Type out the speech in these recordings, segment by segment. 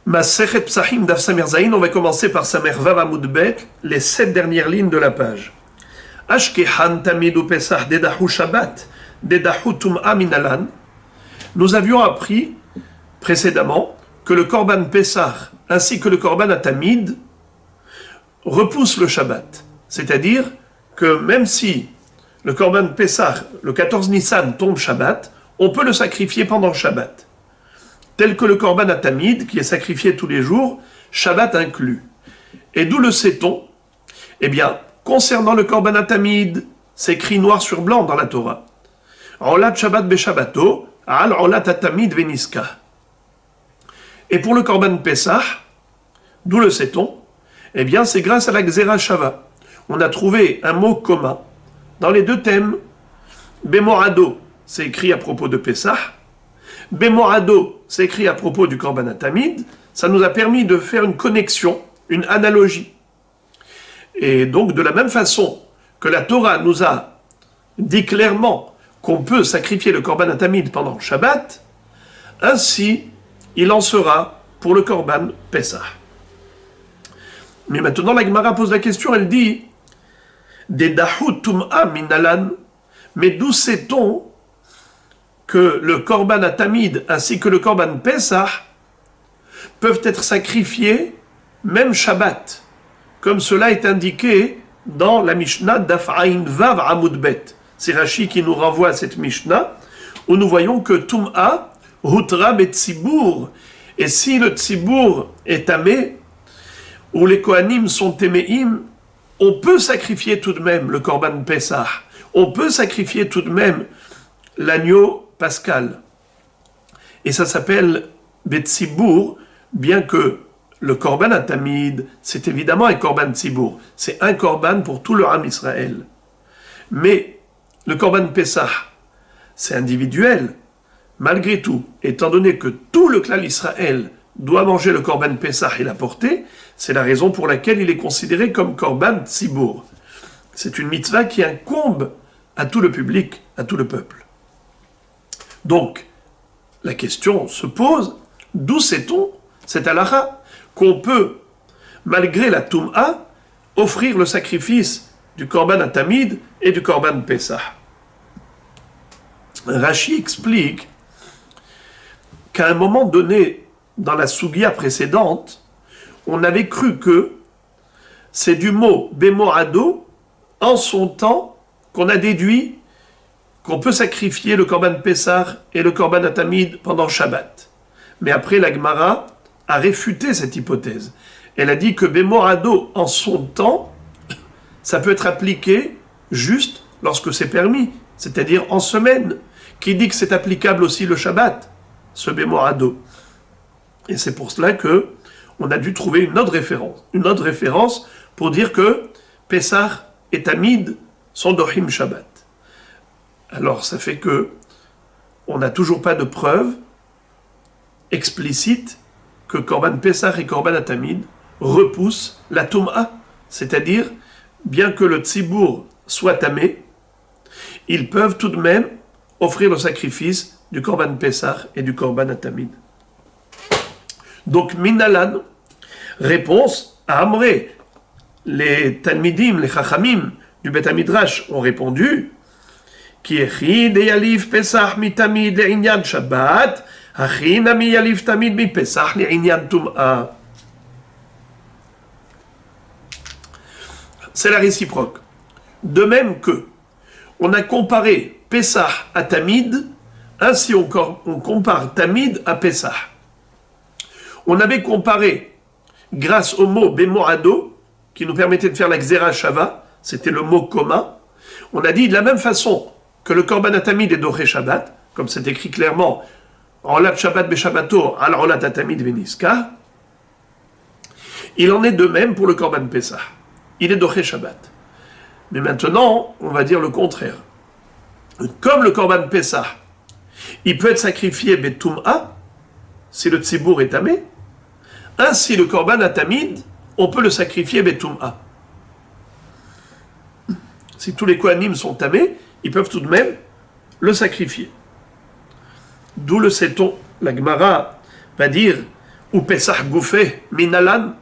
Masechet Psachim Daf Samer Zayin, on va commencer par Samer Vav Amud Bet, les 7 dernières lignes de la page. Ashkehan Tamidu Pesach Dedahu Shabbat, Dedahu Tum'a Minalan. Nous avions appris précédemment que le Korban Pesach ainsi que le Korban Atamid repoussent le Shabbat. C'est-à-dire que même si le Korban Pesach, le 14 Nissan, tombe Shabbat, on peut le sacrifier pendant le Shabbat. Tel que le Korban Atamid, qui est sacrifié tous les jours, Shabbat inclus. Et d'où le sait-on? Eh bien, concernant le Korban Atamid, c'est écrit noir sur blanc dans la Torah. Olat Shabbat Beshabbato, Al Olat Atamid Veniska. Et pour le Korban Pesach, d'où le sait-on? Eh bien, c'est grâce à la Gzera Shava. On a trouvé un mot commun dans les deux thèmes. Bemorado, c'est écrit à propos de Pesach. Bemorado, c'est écrit à propos du Korban Atamid. Ça nous a permis de faire une connexion, une analogie. Et donc, de la même façon que la Torah nous a dit clairement qu'on peut sacrifier le Korban Atamid pendant le Shabbat, ainsi, il en sera pour le Korban Pesach. Mais maintenant, la Gemara pose la question, elle dit Dedahu Tum'a Minalan, mais d'où sait-on que le Korban Atamid ainsi que le Korban Pesach peuvent être sacrifiés même Shabbat, comme cela est indiqué dans la Mishnah Daf Ayin Vav Amud Bet. C'est Rashi qui nous renvoie à cette Mishnah, où nous voyons que Tum'a Hutra Betzibur, et si le Tzibur est tamé, ou les Kohanim sont téméim, on peut sacrifier tout de même le Korban Pesach, on peut sacrifier tout de même l'agneau pascal. Et ça s'appelle Betzibur, bien que le Korban Atamid, c'est évidemment un Korban Tzibur, c'est un Korban pour tout le Ham Israël. Mais le Korban Pesach, c'est individuel. Malgré tout, étant donné que tout le clan Israël doit manger le Korban Pesach et l'apporter, c'est la raison pour laquelle il est considéré comme Korban Tzibur. C'est une mitzvah qui incombe à tout le public, à tout le peuple. Donc, la question se pose, d'où sait-on, cette halakha, qu'on peut, malgré la Tum'a, offrir le sacrifice du Korban Atamid et du Korban Pesach? Rashi explique qu'à un moment donné, dans la Sugia précédente, on avait cru que c'est du mot Bemorado, en son temps, qu'on a déduit qu'on peut sacrifier le Korban Pesach et le Korban Atamid pendant Shabbat. Mais après, la Gemara a réfuté cette hypothèse. Elle a dit que Bemorado, en son temps, ça peut être appliqué juste lorsque c'est permis, c'est-à-dire en semaine. Qui dit que c'est applicable aussi le Shabbat, ce Bemorado? Et c'est pour cela que on a dû trouver une autre référence pour dire que Pesach et Tamid sont d'Ohim Shabbat. Alors ça fait que on n'a toujours pas de preuve explicite que Korban Pesach et Korban Atamid repoussent la Tum'a, c'est-à-dire, bien que le Tzibur soit tamé, ils peuvent tout de même offrir le sacrifice du Korban Pesach et du Korban Atamid. Donc, Minalan, réponse à Amré. Les Talmidim, les Chachamim du Bet HaMidrash ont répondu Ki echid yalif Pesach mitamid le'inyan Shabbat, achin ami yalif tamid mi Pesach le'inyan Tum'a. C'est la réciproque. De même que on a comparé Pesach à Tamid, ainsi on compare Tamid à Pesach. On avait comparé, grâce au mot Bemorado, qui nous permettait de faire la Gzera Shava, c'était le mot commun, on a dit de la même façon que le Korban Atamid est d'Oré Shabbat, comme c'est écrit clairement, Olat Shabbat Beshabbato, Al Olat Atamid Veniska, il en est de même pour le Korban Pesach. Il est d'Oré Shabbat. Mais maintenant, on va dire le contraire. Comme le Korban Pesach, il peut être sacrifié Betum'a, si le Tzibur est tamé, ainsi le Korban Atamid, on peut le sacrifier Betum'a. Si tous les Kohanim sont tamés, ils peuvent tout de même le sacrifier. D'où le sait-on? La Gemara va dire ou Pesach Goufé, Minalan,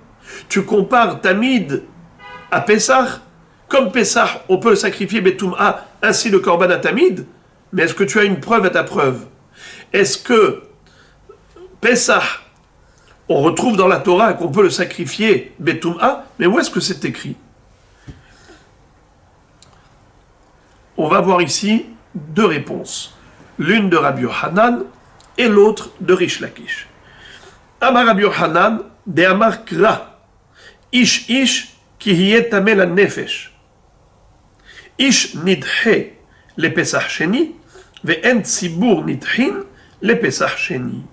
tu compares Tamid à Pesach. Comme Pesach, on peut sacrifier Betum'a, ainsi le Korban à Tamid, mais est-ce que tu as une preuve à ta preuve? Est-ce que Pesach, on retrouve dans la Torah qu'on peut le sacrifier Betum'a, mais où est-ce que c'est écrit? On va voir ici deux réponses. L'une de Rabbi Yochanan et l'autre de Rish Lakish. Amar Rabbi Yochanan, de Amar Kra, Ish Ish ki hiye tameh la nefesh. Ish nidhe le Pesach Sheni, ve'en tzibur nidhin le Pesach Sheni.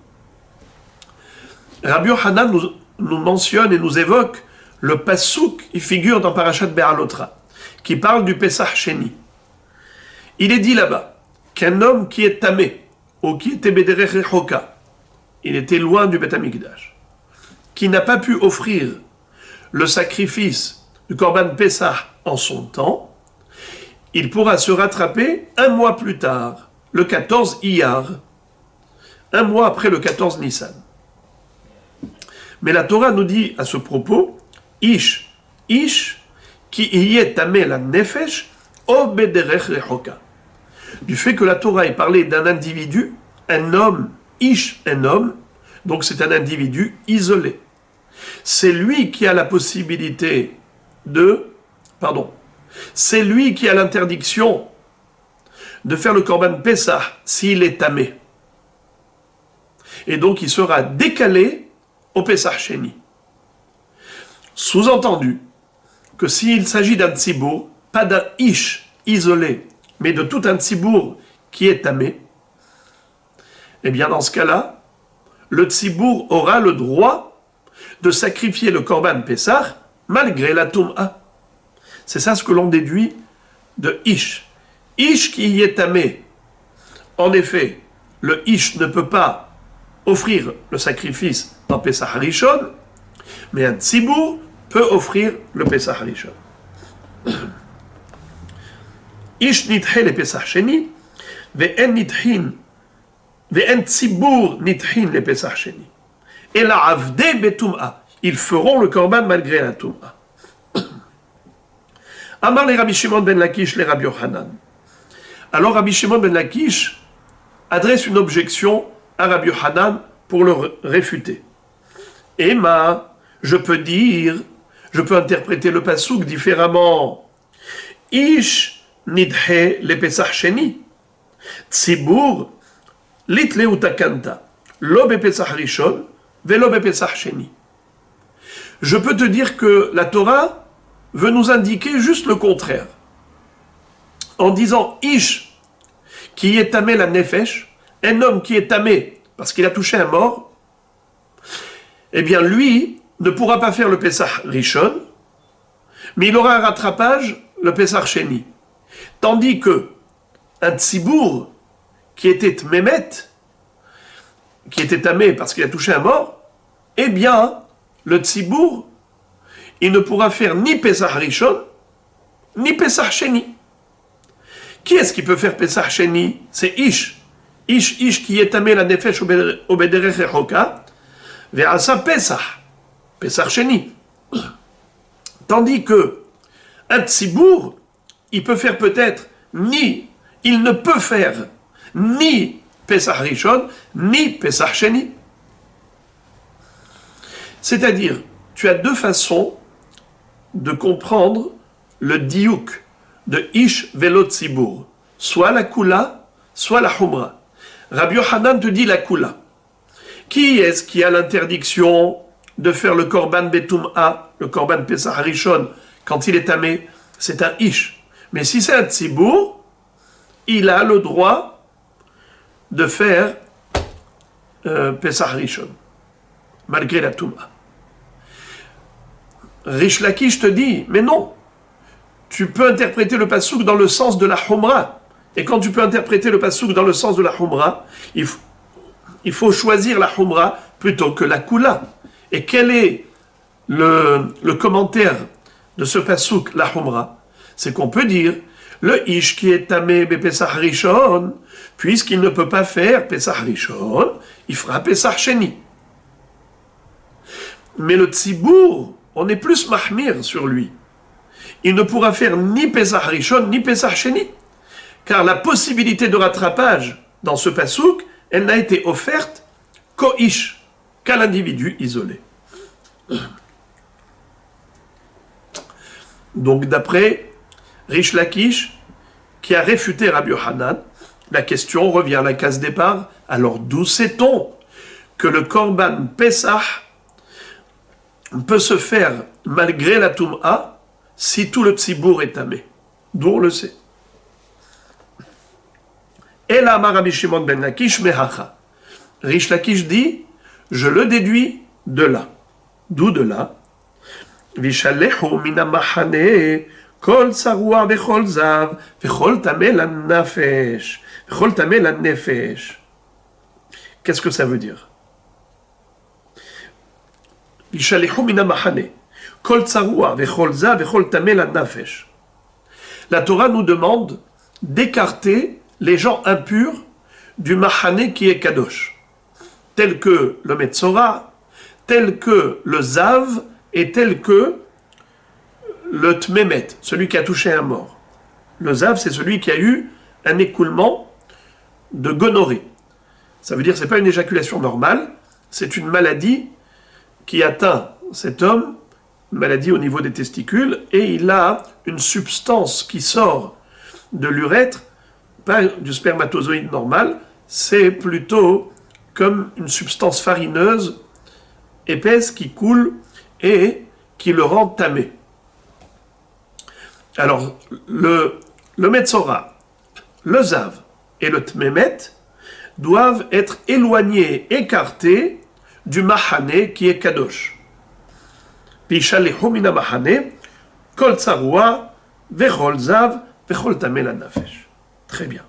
Rabbi Yochanan nous mentionne et nous évoque le pasouk qui figure dans Parashat Be'alotra, qui parle du Pesach Sheni. Il est dit là-bas qu'un homme qui est tamé, ou qui était bederech rechoka, il était loin du Beth Amikdash, qui n'a pas pu offrir le sacrifice du Korban Pesach en son temps, il pourra se rattraper un mois plus tard, le 14 Iyar, un mois après le 14 Nissan. Mais la Torah nous dit à ce propos, Ish, ki yeh tameh la nefesh, o bederech rechoka. Du fait que la Torah est parlé d'un individu, un homme, Ish, un homme, donc c'est un individu isolé. C'est lui qui a la possibilité c'est lui qui a l'interdiction de faire le Korban Pesach s'il est tamé. Et donc il sera décalé au Pesach Sheni. Sous-entendu que s'il s'agit d'un tzibour, pas d'un Ish isolé, mais de tout un tzibour qui est tamé, eh bien dans ce cas-là, le tzibour aura le droit de sacrifier le Korban Pesach malgré la Tum'a. C'est ça ce que l'on déduit de Ish. Ish qui y est tamé. En effet, le Ish ne peut pas offrir le sacrifice dans Pesach Rishon, mais un tzibour peut offrir le Pesach Rishon. Ish nidhe le Pesach Sheni, ve'en tzibour nidhin le Pesach Sheni. Et la avde betum'a. Ils feront le korban malgré la tum'a. Amar les Rabbi Shimon ben Lakish, les Rabbi Yochanan. Alors Rabbi Shimon ben Lakish adresse une objection à Rabbi Yochanan pour le réfuter. Emma, je peux interpréter le pasouk différemment. Ish nidhe le Pesach Sheni. Tzibur litle utakanta. Lo be Pesach Rishon, velo be Pesach Sheni. Je peux te dire que la Torah veut nous indiquer juste le contraire. En disant Ish, qui est tamé la nefesh, un homme qui est tamé parce qu'il a touché un mort, eh bien lui ne pourra pas faire le Pesach Rishon, mais il aura un rattrapage, le Pesach Sheni. Tandis que un tzibour qui était mémet, qui était tamé parce qu'il a touché un mort, eh bien le tzibour, il ne pourra faire ni Pesach Rishon, ni Pesach Sheni. Qui est-ce qui peut faire Pesach Sheni? C'est Ish. Ish qui est tamé la nefesh au bederech rechoka, ve'asa Pesach. Pesach Sheni. Tandis que un tzibour, il peut faire peut-être il ne peut faire ni Pesach Rishon, ni Pesach Sheni. C'est-à-dire, tu as deux façons de comprendre le diouk de Ish velo tzibour, soit la kula, soit la humra. Rabbi Yochanan te dit la kula. Qui est-ce qui a l'interdiction de faire le korban betum'a, le korban Pesach Rishon, quand il est tamé? C'est un Ish. Mais si c'est un tzibour, il a le droit de faire Pesach Rishon, malgré la tum'a. Rish Lakish te dit, mais non, tu peux interpréter le pasouk dans le sens de la humra. Et quand tu peux interpréter le pasouk dans le sens de la humra, il faut choisir la humra plutôt que la kula. Et quel est le commentaire de ce pasouk, la humra? C'est qu'on peut dire, le ish qui est tamé be Pesach Rishon, puisqu'il ne peut pas faire Pesach Rishon, il fera Pesach Sheni. Mais le tzibour, on est plus mahmir sur lui. Il ne pourra faire ni Pesach Rishon, ni Pesach Sheni. Car la possibilité de rattrapage dans ce pasouk, elle n'a été offerte qu'au ish, qu'à l'individu isolé. Donc d'après Rish Lakish, qui a réfuté Rabbi Yochanan, la question revient à la case départ. Alors d'où sait-on que le Korban Pesach peut se faire malgré la Toum'a si tout le Tzibour est tamé? D'où on le sait. Et là, Rabbi Shimon ben Lakish mehacha. Rish Lakish dit, je le déduis de là. D'où de là? Vishalehu mina machane kol sarua vechol zav vechol tameh la nafesh vechol tameh la nefesh. Qu'est-ce que ça veut dire? Vishalehu mina machane kol sarua vechol zav vechol tameh la nafesh. La Torah nous demande d'écarter les gens impurs du Mahane qui est Kadosh, tel que le Metzora, tel que le Zav et tel que le Tmemet, celui qui a touché un mort. Le Zav, c'est celui qui a eu un écoulement de gonorrhée. Ça veut dire que ce n'est pas une éjaculation normale, c'est une maladie qui atteint cet homme, une maladie au niveau des testicules, et il a une substance qui sort de l'urètre, pas du spermatozoïde normal, c'est plutôt comme une substance farineuse, épaisse, qui coule et qui le rend tamé. Alors, le Metzora, le Zav et le Tmemet doivent être éloignés, écartés du Mahane qui est Kadosh. Pishalehu mina Mahane, kol tsarua, vechol Zav, vechol tameh la nafesh. Très bien.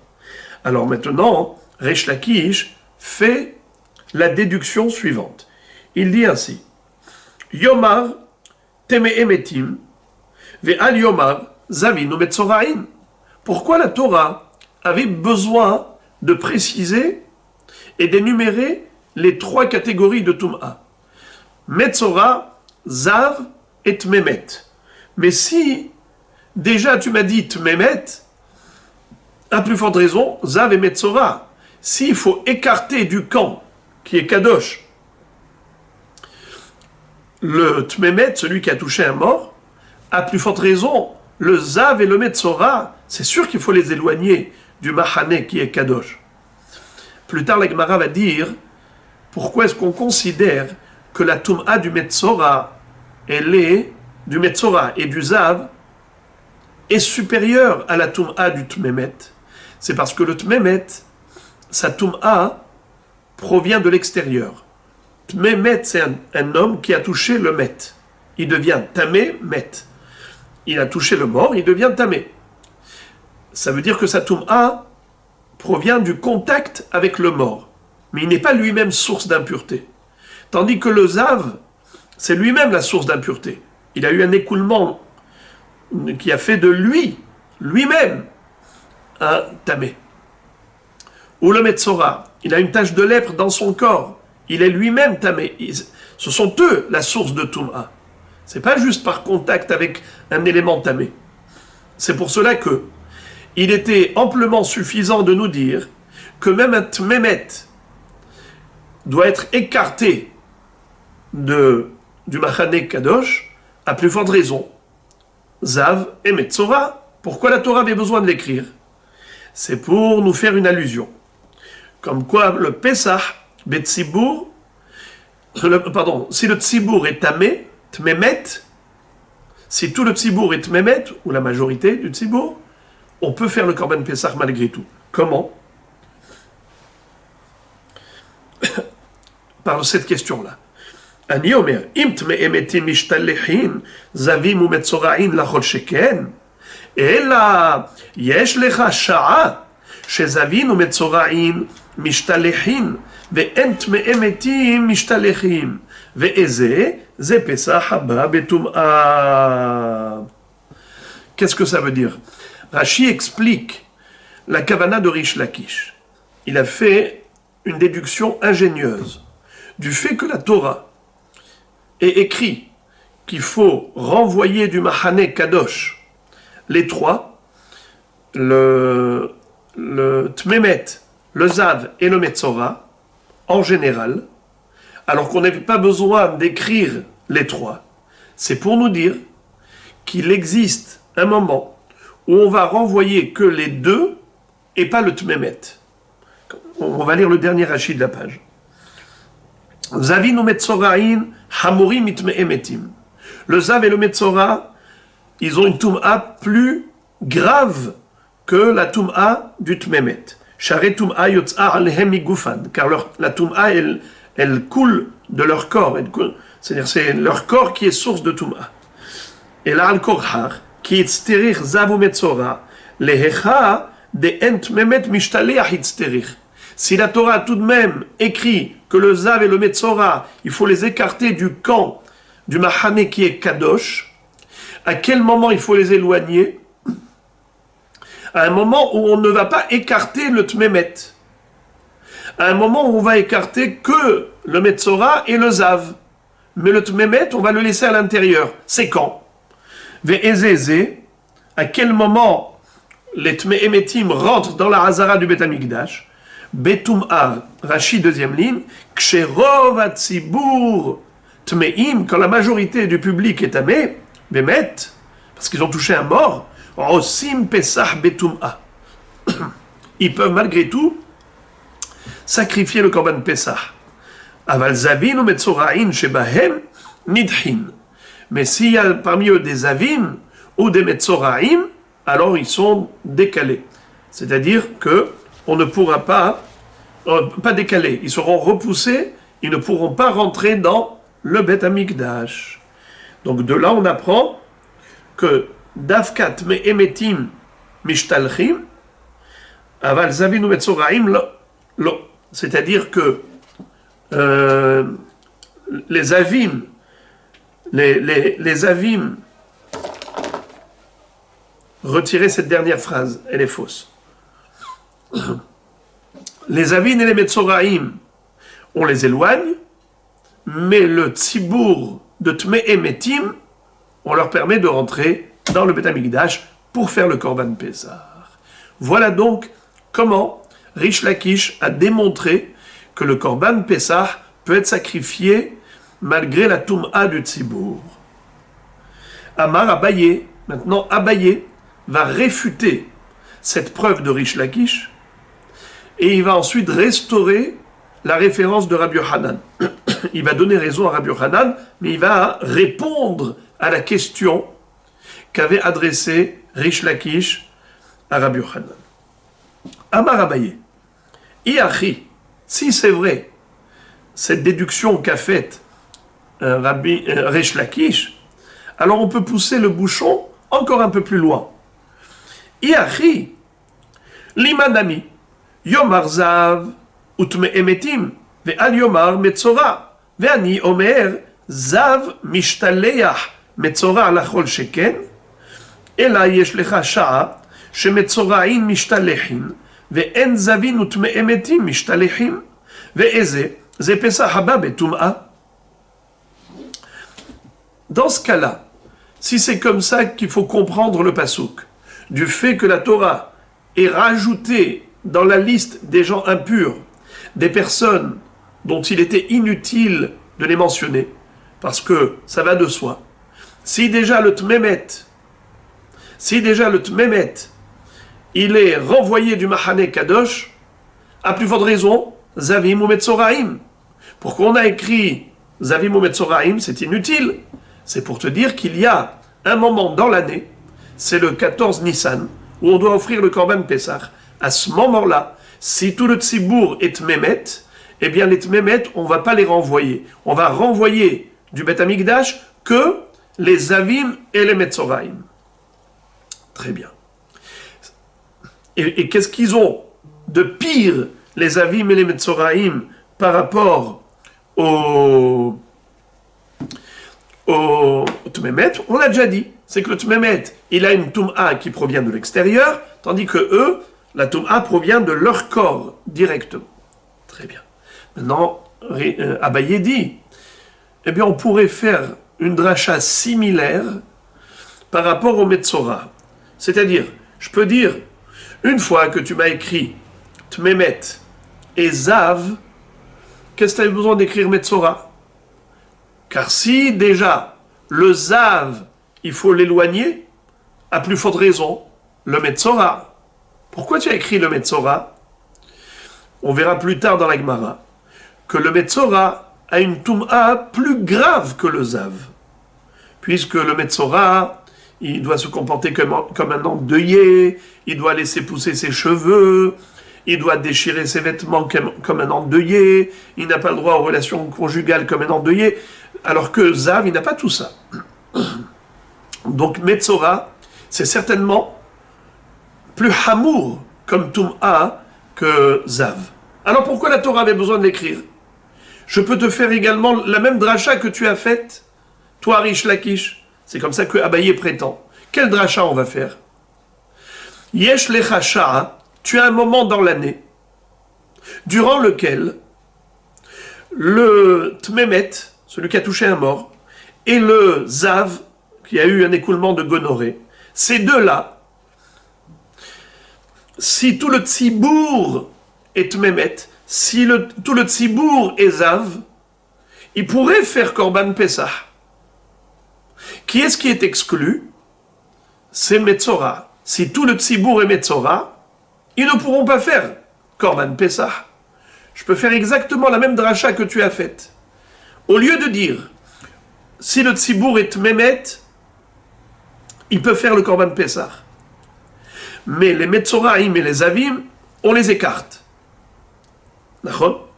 Alors maintenant, Rish Lakish fait la déduction suivante. Il dit ainsi, Yomar teme'emetim ve'al yomar zavinu metzoraim. Pourquoi la Torah avait besoin de préciser et d'énumérer les trois catégories de Tum'a? Metzora, Zav et Tmemet. Mais si déjà tu m'as dit Tmemet, à plus forte raison, Zav et Metzora. S'il faut écarter du camp qui est Kadosh le Tmemet, celui qui a touché un mort, à plus forte raison, le Zav et le Metzora, c'est sûr qu'il faut les éloigner du Mahane qui est Kadosh. Plus tard, la Gemara va dire pourquoi est-ce qu'on considère que la Tum'a du Metzora, du Metzora et du Zav est supérieure à la Tum'a du Tmemet. C'est parce que le Tmemet, sa Tum'a provient de l'extérieur. Tmemet, c'est un homme qui a touché le Met. Il devient Tamé, Met. Il a touché le mort, il devient Tamé. Ça veut dire que sa Tum'a provient du contact avec le mort. Mais il n'est pas lui-même source d'impureté. Tandis que le Zav, c'est lui-même la source d'impureté. Il a eu un écoulement qui a fait de lui-même, un tamé. Ou le Metzora, il a une tache de lèpre dans son corps, il est lui-même tamé. Ce sont eux la source de Tum'a. C'est pas juste par contact avec un élément tamé. C'est pour cela que il était amplement suffisant de nous dire que même un Tmemet doit être écarté du Mahane Kadosh, à plus forte raison, Zav et Metzora. Pourquoi la Torah avait besoin de l'écrire? C'est pour nous faire une allusion. Comme quoi le Pesach, Betzibour, si le Tzibour est tamé, Tmemet, si tout le Tzibour est Tmemet, ou la majorité du Tzibour, on peut faire le Korban Pesach malgré tout. Comment? Par cette question-là. אני אומר, אם טמאי מתים משתלחים, זבים ומצורעים לכל שכן, אלא יש לך שעה שזבים ומצורעים משתלחים, ואין טמאי מתים משתלחים, ואיזה? זה פסח הבא בטומאה. Qu'est-ce que ça veut dire? Rashi explique la kavana de Rish Lakish. Il a fait une déduction ingénieuse du fait que la Torah est écrit qu'il faut renvoyer du Mahane Kadosh les trois, le Tmemet, le Zav et le Metzora, en général, alors qu'on n'avait pas besoin d'écrire les trois, c'est pour nous dire qu'il existe un moment où on va renvoyer que les deux et pas le Tmemet. On va lire le dernier Rashi de la page. Zavin ou Metzorain, Hamorim itme'emetim. Le Zav et le Metzora, ils ont une Toum'a plus grave que la Toum'a du Tmemet. Share Toum'a yotza alhem igufan. Car la Toum'a, elle coule de leur corps. C'est-à-dire c'est leur corps qui est source de Toum'a. Et là, al-Korhar, qui est stérir Zav ou Metzora, lehecha de ent memet mishtaleach itzterich. Si la Torah a tout de même écrit que le Zav et le Metzora, il faut les écarter du camp du Mahane qui est Kadosh, à quel moment il faut les éloigner? À un moment où on ne va pas écarter le Tmemet. À un moment où on va écarter que le Metzora et le Zav. Mais le Tmemet, on va le laisser à l'intérieur. C'est quand? Ve'ezeze, à quel moment les Tme'emetim rentrent dans la Hazara du Bet Amikdash? Betum'a, Rashi deuxième ligne, Ksherov Atzibur Tme'im, quand la majorité du public est tamé, Bemet, parce qu'ils ont touché un mort, Osim Pesach Betum'a. Ils peuvent malgré tout sacrifier le Korban Pesach. Aval Zavin ou Metzorain Shebahem Nidhin. Mais s'il y a parmi eux des Zavim ou des Metzoraim, alors ils sont décalés. C'est-à-dire que on ne pourra pas décaler, ils seront repoussés, ils ne pourront pas rentrer dans le Bet Amikdash. Donc de là on apprend que Davkat me emetim mishtalchim, aval zavinu metzoraim lo. C'est-à-dire que les avim, les avim, retirez cette dernière phrase, elle est fausse. Les avim et les metzoraim, on les éloigne, mais le tzibour de tme emetim, on leur permet de rentrer dans le Bet Amikdash pour faire le Korban Pessah. Voilà donc comment Rish Lakish a démontré que le Korban Pessah peut être sacrifié malgré la Toum'a du Tzibour. Amar Abaye, maintenant Abaye va réfuter cette preuve de Rish Lakish et il va ensuite restaurer la référence de Rabbi Yochanan. Il va donner raison à Rabbi Yochanan, mais il va répondre à la question qu'avait adressée Rish Lakish à Rabbi Yochanan. Amar Abaye, Iachi, si c'est vrai, cette déduction qu'a faite Rish Lakish, alors on peut pousser le bouchon encore un peu plus loin. Iachi, limanami, yomar zav, utme emetim, ve'al yomar metzora, ve'ani omer, zav mishtaleach, metzora lachol sheken, אלא יש לך שעה שמצורעים משתלחים ואין זבין וטמאי מתים משתלחים ואיזה זה פסח הבא בטומאה. Dans ce cas-là, si c'est comme ça qu'il faut comprendre le pasouk, du fait que la Torah ait rajouté dans la liste des gens impurs des personnes dont il était inutile de les mentionner, parce que ça va de soi, si déjà le Tmemet, il est renvoyé du Mahane Kadosh, à plus forte raison, Zavim ou Metzoraim. Pourquoi on a écrit Zavim ou Metzoraim, c'est inutile. C'est pour te dire qu'il y a un moment dans l'année, c'est le 14 Nissan, où on doit offrir le Korban Pessah. À ce moment-là, si tout le Tzibour est Tmemet, eh bien les Tmemet, on ne va pas les renvoyer. On va renvoyer du Bet Amikdash que les Zavim et les Metzoraim. Très bien. Et qu'est-ce qu'ils ont de pire, les Avim et les Metzoraim, par rapport au Tmemet? On l'a déjà dit. C'est que le Tmemet, il a une Toum'a qui provient de l'extérieur, tandis que eux, la Toum'a provient de leur corps, directement. Très bien. Maintenant, Abaye dit, eh bien on pourrait faire une dracha similaire par rapport au Metzora. C'est-à-dire, je peux dire, une fois que tu m'as écrit Tmemet et Zav, qu'est-ce que tu avais besoin d'écrire Metzora? Car si déjà le Zav, il faut l'éloigner, à plus forte raison, le Metzora. Pourquoi tu as écrit le Metzora? On verra plus tard dans la Gemara que le Metzora a une Tum'a plus grave que le Zav. Puisque le Metzora, il doit se comporter comme un endeuillé, il doit laisser pousser ses cheveux, il doit déchirer ses vêtements comme un endeuillé, il n'a pas le droit aux relations conjugales comme un endeuillé, alors que Zav, il n'a pas tout ça. Donc Metzora, c'est certainement plus hamour comme Tum'a que Zav. Alors pourquoi la Torah avait besoin de l'écrire? Je peux te faire également la même dracha que tu as faite, toi Rish Lakish. C'est comme ça que Abaye prétend. Quel dracha on va faire? Yesh lecha sha'a, tu as un moment dans l'année, durant lequel le Tmemet, celui qui a touché un mort, et le Zav, qui a eu un écoulement de gonorrhée, ces deux-là, si tout le Tzibour est Tmemet, si tout le Tzibour est Zav, il pourrait faire Korban Pesach. Qui est-ce qui est exclu? C'est Metzora. Si tout le Tzibour est Metzora, ils ne pourront pas faire Korban Pesach. Je peux faire exactement la même dracha que tu as faite. Au lieu de dire, si le Tzibour est Tmemet, il peut faire le Korban Pesach. Mais les Metzoraim et les Avim, on les écarte. D'accord?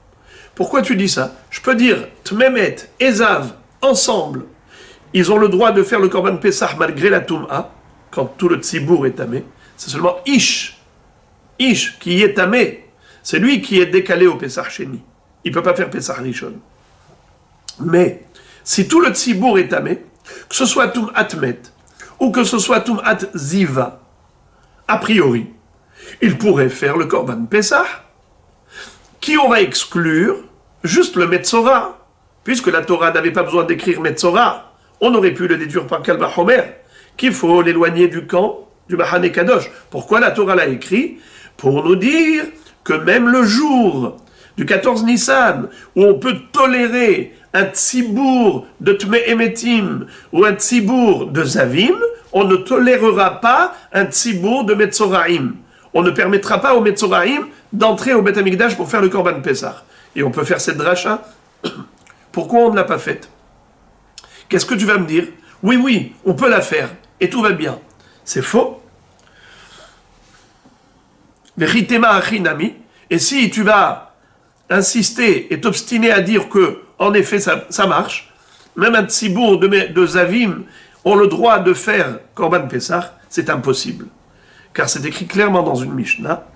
Pourquoi tu dis ça? Je peux dire Tmemet et Zav ensemble, ils ont le droit de faire le Korban Pesach malgré la Tum'a, quand tout le Tzibour est tamé. C'est seulement Ish qui est tamé. C'est lui qui est décalé au Pesach Sheni. Il ne peut pas faire Pesach Rishon. Mais si tout le Tzibour est tamé, que ce soit Tum'at Met ou que ce soit Tum'at Ziva, a priori, il pourrait faire le Korban Pesach, qui on va exclure juste le Metzora, puisque la Torah n'avait pas besoin d'écrire Metzora, on aurait pu le déduire par Kal Vachomer, qu'il faut l'éloigner du camp du Mahane Kadosh. Pourquoi la Torah l'a écrit? Pour nous dire que même le jour du 14 Nissan, où on peut tolérer un tzibour de Tme Emetim ou un tzibour de Zavim, on ne tolérera pas un tzibour de Metzoraim. On ne permettra pas aux Metzoraim d'entrer au Beth Amikdash pour faire le Korban Pesach. Et on peut faire cette dracha. Pourquoi on ne l'a pas faite? Qu'est-ce que tu vas me dire? Oui, on peut la faire. Et tout va bien. C'est faux. Et si tu vas insister et t'obstiner à dire que, en effet, ça marche, même un tzibour de Zavim ont le droit de faire Korban Pesach, c'est impossible. Car c'est écrit clairement dans une Mishnah,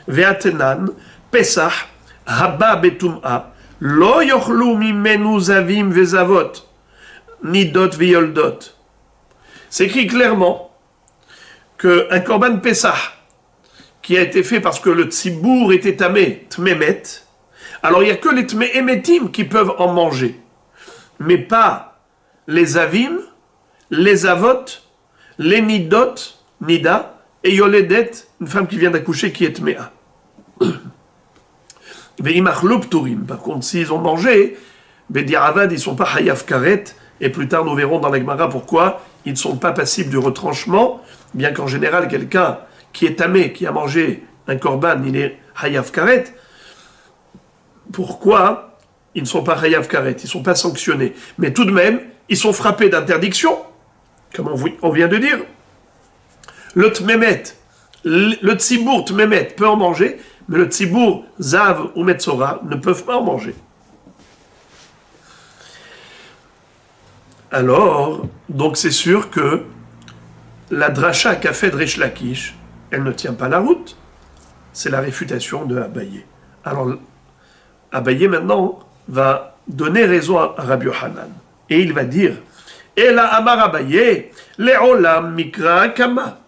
Ve'atenan, Pesach, Haba betum'a, Lo yochlu mimenu Zavim vezavot, Nidot veyoldot. C'est écrit clairement qu'un Korban Pesach qui a été fait parce que le tzibour était tamé, tmemet, alors il n'y a que les tmeemetim qui peuvent en manger, mais pas les avim, les avot, les nidot, nida, et yoledet, une femme qui vient d'accoucher qui est tmea. Par contre, s'ils ont mangé, Bediaravad, ils ne sont pas hayav karet, et plus tard nous verrons dans la Gemara pourquoi ils ne sont pas passibles du retranchement, bien qu'en général quelqu'un qui est tamé, qui a mangé un korban, il est hayav karet. Pourquoi ils ne sont pas hayav karet? Ils ne sont pas sanctionnés. Mais tout de même, ils sont frappés d'interdiction, comme on vient de dire. Le tmemet, le tzibour tmemet peut en manger, mais le tzibour zav ou metzora ne peuvent pas en manger. Alors, donc c'est sûr que la dracha qu'a fait Rish Lakish, elle ne tient pas la route. C'est la réfutation de Abaye. Alors, Abaye maintenant va donner raison à Rabbi Yohanan. Et il va dire, Ela Amar Abaye, Le'olam Mikra Kama.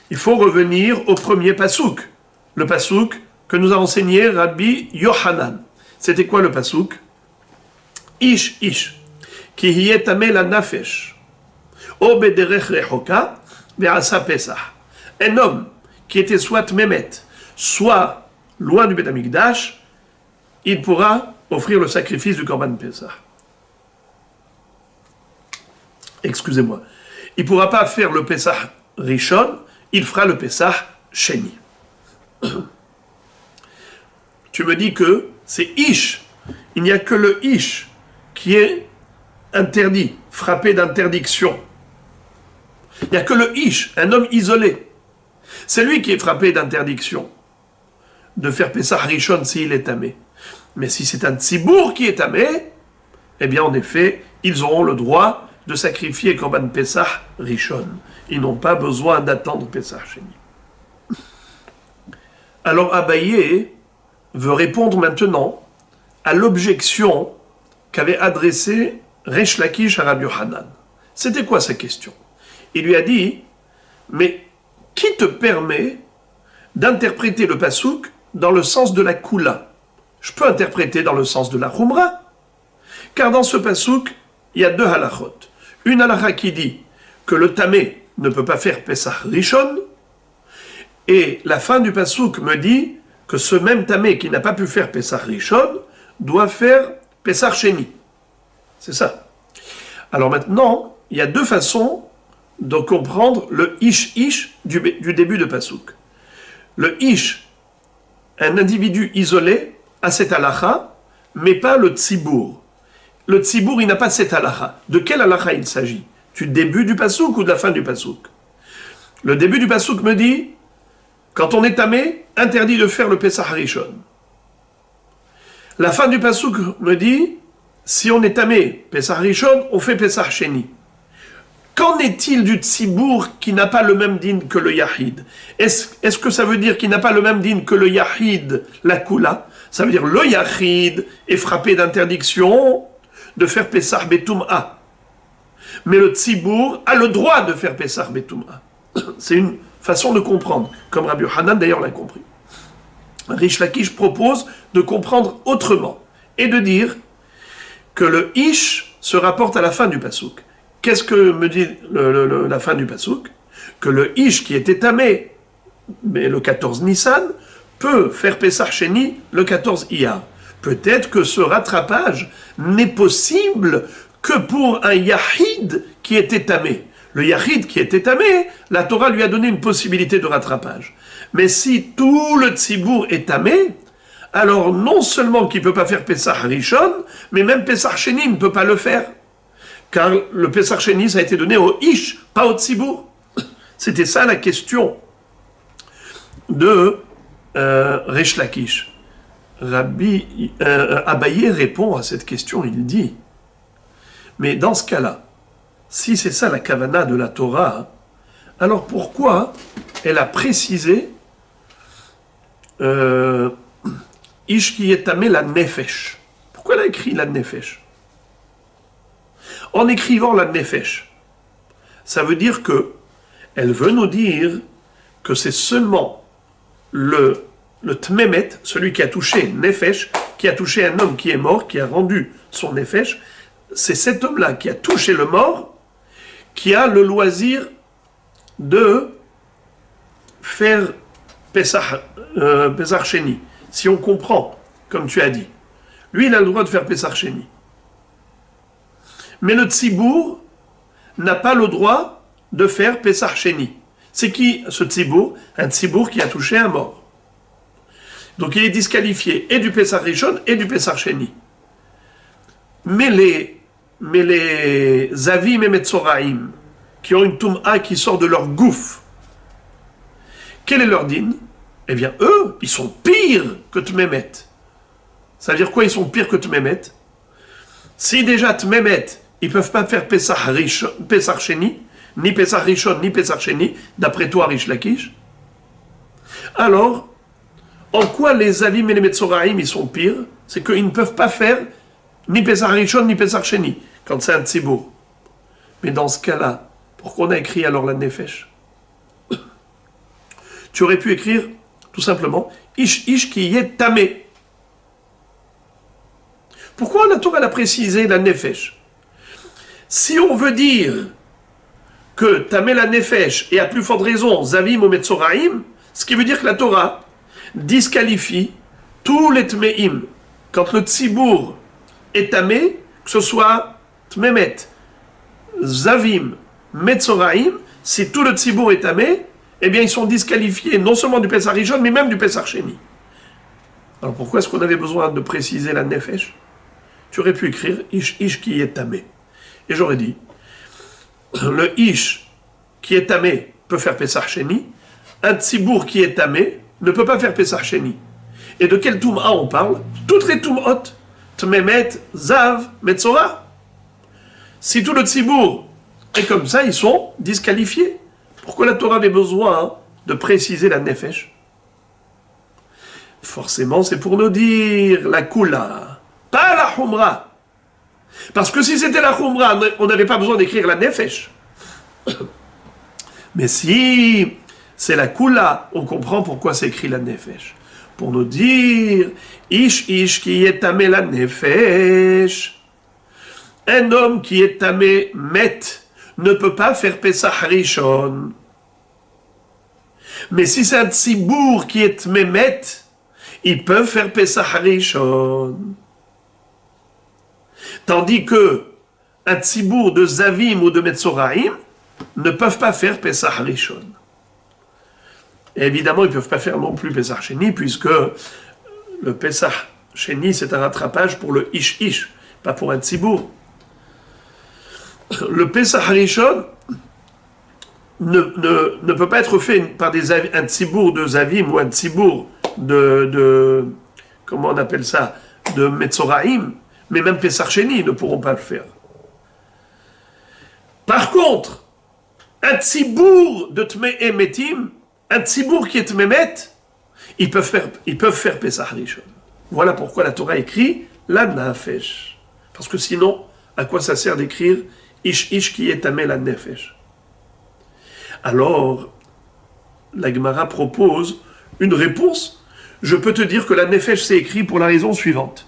Il faut revenir au premier pasouk. Le pasouk que nous a enseigné Rabbi Yohanan. C'était quoi le pasouk? Ish, Ish. ki hiye tameh la nafesh, o bederech rechoka, ve'asa pesach. Un homme qui était soit Mémet, soit loin du Beth Amikdash, il pourra offrir le sacrifice du Korban Pesach. Excusez-moi. Il ne pourra pas faire le Pesach Rishon, il fera le Pesach Sheni. Tu me dis que c'est Ish. Il n'y a que le Ish qui est interdit, frappé d'interdiction. Il n'y a que le Ish, un homme isolé. C'est lui qui est frappé d'interdiction de faire Pesach Rishon s'il est tamé. Mais si c'est un Tzibour qui est tamé, eh bien en effet, ils auront le droit de sacrifier Korban Pesach Rishon. Ils n'ont pas besoin d'attendre Pesach Sheni. Alors Abaye veut répondre maintenant à l'objection qu'avait adressée Resh Lakish à Rabbi Yochanan. C'était quoi sa question? Il lui a dit, mais qui te permet d'interpréter le pasouk dans le sens de la Kula? Je peux interpréter dans le sens de la Khumra, car dans ce pasouk, il y a deux halachot. Une halacha qui dit que le tamé ne peut pas faire Pesach Rishon, et la fin du pasouk me dit que ce même tamé qui n'a pas pu faire Pesach Rishon doit faire Pesach Sheni. C'est ça. Alors maintenant, il y a deux façons de comprendre le ish-ish du début de pasouk. Le ish, un individu isolé, a cette halacha, mais pas le tzibour. Le tzibour, il n'a pas cette halacha. De quelle halacha il s'agit? Du début du pasouk ou de la fin du pasouk? Le début du pasouk me dit, quand on est tamé, interdit de faire le Pesach Rishon. La fin du pasouk me dit, si on est tamé, Pesach Rishon, on fait Pesach Sheni. Qu'en est-il du tzibour qui n'a pas le même din que le yahid? Est-ce que ça veut dire qu'il n'a pas le même din que le yahid, la kula? Ça veut dire le yahid est frappé d'interdiction de faire Pesach Betum'a. Mais le tzibour a le droit de faire Pesach Betum'a. C'est une façon de comprendre, comme Rabbi Yochanan d'ailleurs l'a compris. Rish Lakish propose de comprendre autrement et de dire que le ish se rapporte à la fin du pasouk. Qu'est-ce que me dit la fin du pasouk? Que le ish qui était tamé, mais le 14 Nissan, peut faire Pesach Sheni le 14 Iyar. Peut-être que ce rattrapage n'est possible que pour un yahid qui était tamé. Le yahid qui était tamé, la Torah lui a donné une possibilité de rattrapage. Mais si tout le tzibour est tamé, alors non seulement qu'il ne peut pas faire Pesach Rishon, mais même Pesach Sheni ne peut pas le faire. Car le Pesach Sheni, ça a été donné au Ish, pas au Tzibour. C'était ça la question de Resh Lakish. Rabbi Abaye répond à cette question, il dit, mais dans ce cas-là, si c'est ça la kavana de la Torah, alors pourquoi elle a précisé Ish qui est tamé la nefesh? Pourquoi elle a écrit la nefesh? En écrivant la nefesh, ça veut dire que elle veut nous dire que c'est seulement le tmemet, celui qui a touché nefesh, qui a touché un homme qui est mort, qui a rendu son nefesh, c'est cet homme-là qui a touché le mort, qui a le loisir de faire Pesach Sheni. Si on comprend, comme tu as dit, lui il a le droit de faire Pesach Sheni. Mais le tzibour n'a pas le droit de faire Pesach Sheni. C'est qui ce tzibour? Un tzibour qui a touché un mort. Donc il est disqualifié et du Pesach Rishon et du Pesach Sheni. Mais les Zavim et Metzoraim, qui ont une Toum'a qui sort de leur gouffre, quel est leur din? Eh bien eux, ils sont pires que Tmemet. Ça veut dire quoi, ils sont pires que Tmemet? Si déjà Tmemet, ils ne peuvent pas faire Pesach Sheni, ni Pesach Rishon, ni Pesach Sheni, d'après toi, Rish Lakish. Alors, en quoi les Avim et les Metzoraim, ils sont pires? C'est qu'ils ne peuvent pas faire ni Pesach Rishon, ni Pesach Sheni, quand c'est un tzibour. Mais dans ce cas-là, pourquoi on a écrit alors la Nefesh? Tu aurais pu écrire, tout simplement, Ish qui y est tamé. Pourquoi la Torah a précisé la Nefesh? Si on veut dire que Tamé la Nefesh et à plus forte raison Zavim ou Metzoraim, ce qui veut dire que la Torah disqualifie tous les Tmeim. Quand le Tzibour est Tamé, que ce soit Tmemet, Zavim, Metzoraim, si tout le Tzibour est Tamé, eh bien ils sont disqualifiés non seulement du Pessah Rishon, mais même du Pessah Sheni. Alors pourquoi est-ce qu'on avait besoin de préciser la Nefesh? Tu aurais pu écrire Ish Ish qui est Tamé. Et j'aurais dit, le Ish qui est Tamé peut faire Pessah Sheni, un Tzibour qui est Tamé ne peut pas faire Pessah Sheni. Et de quel Toum'a on parle? Toutes les Toum'ot, Tmemet, Zav, Metzora. Si tout le Tzibour est comme ça, ils sont disqualifiés. Pourquoi la Torah avait besoin de préciser la Nefesh? Forcément, c'est pour nous dire la Kula, pas la Humra. Parce que si c'était la Humra, on n'avait pas besoin d'écrire la Nefesh. Mais si c'est la Kula, on comprend pourquoi c'est écrit la Nefesh. Pour nous dire, Ish Ish qui est tamé la Nefesh. Un homme qui est tamé met ne peut pas faire Pessah Rishon. Mais si c'est un Tzibour qui est mémet, ils peuvent faire Pessah Rishon. Tandis que un Tzibour de Zavim ou de Metzoraim ne peuvent pas faire Pessah Rishon. Et évidemment, ils ne peuvent pas faire non plus Pessah Sheni, puisque le Pessah Sheni, c'est un rattrapage pour le Ish Ish, pas pour un Tzibour. Le Pessah Rishon ne peut pas être fait par un Tzibour de Zavim ou un Tzibour comment on appelle ça, de Metzoraim, mais même Pessah Sheni ne pourront pas le faire. Par contre, un Tzibour de Tme'e Metim, un Tzibour qui est Tmemet, ils peuvent faire Pessah Rishon. Voilà pourquoi la Torah écrit la Nefesh. Parce que sinon, à quoi ça sert d'écrire Ish Ish qui est Tamé la Nefesh? Alors, la Gemara propose une réponse. Je peux te dire que la Nefesh c'est écrit pour la raison suivante.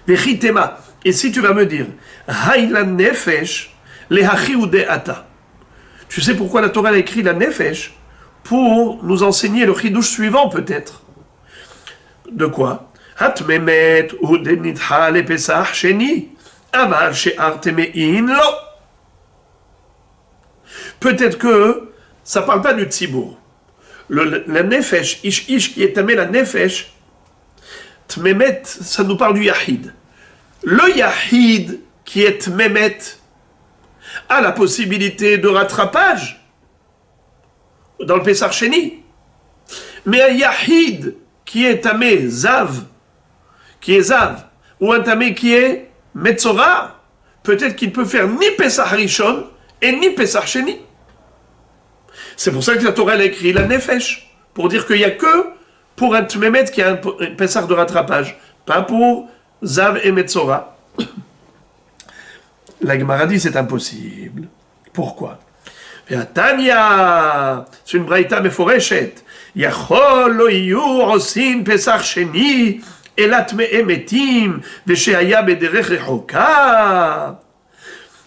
Vechitema. Et si tu vas me dire, Hay la Nefesh, lehachi ou de'ata. Tu sais pourquoi la Torah a écrit la Nefesh? Pour nous enseigner le chidouche suivant peut-être. De quoi? Hatmemet ou denitha le pesach sheni. Aval she'ar teme'in lo. Peut-être que ça ne parle pas du tzibour. La nefesh, ish ish qui est tamé la nefesh, tmemet, ça nous parle du yahid. Le yahid qui est tmemet a la possibilité de rattrapage dans le Pessah Sheni. Mais un yahid qui est tamé zav, ou un tamé qui est metzora, peut-être qu'il peut faire ni Pessah Rishon et ni Pessah Sheni. C'est pour ça que la Torah a écrit la Nefesh, pour dire qu'il n'y a que pour un Tmemet qui a un Pessah de rattrapage, pas pour Zav et Metzora. La Gemara dit c'est impossible. Pourquoi? Tanya, c'est une braïta meforeshet. Yachol lo yiyu osin Pesach Sheni elat me'emetim v'she'aya bederech rechoka.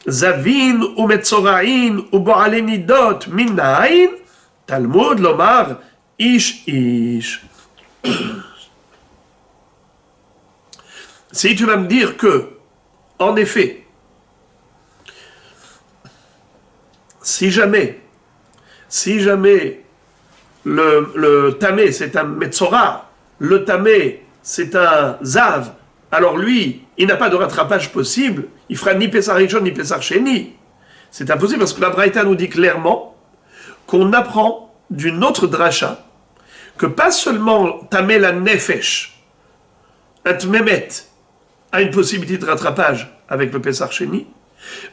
Zavin ou Metzorain ou Bo'ale Nidot Minain, Talmud Lomar Ish Ish. Si tu vas me dire que, en effet, si jamais le Tamé c'est un Metzora, le Tamé c'est un Zav, alors lui, il n'a pas de rattrapage possible, il fera ni Pessah Rishon ni Pessah Sheni. C'est impossible parce que la Braïta nous dit clairement qu'on apprend d'une autre dracha que pas seulement Tamé la Nefesh, un Tmemet, a une possibilité de rattrapage avec le Pessah Sheni,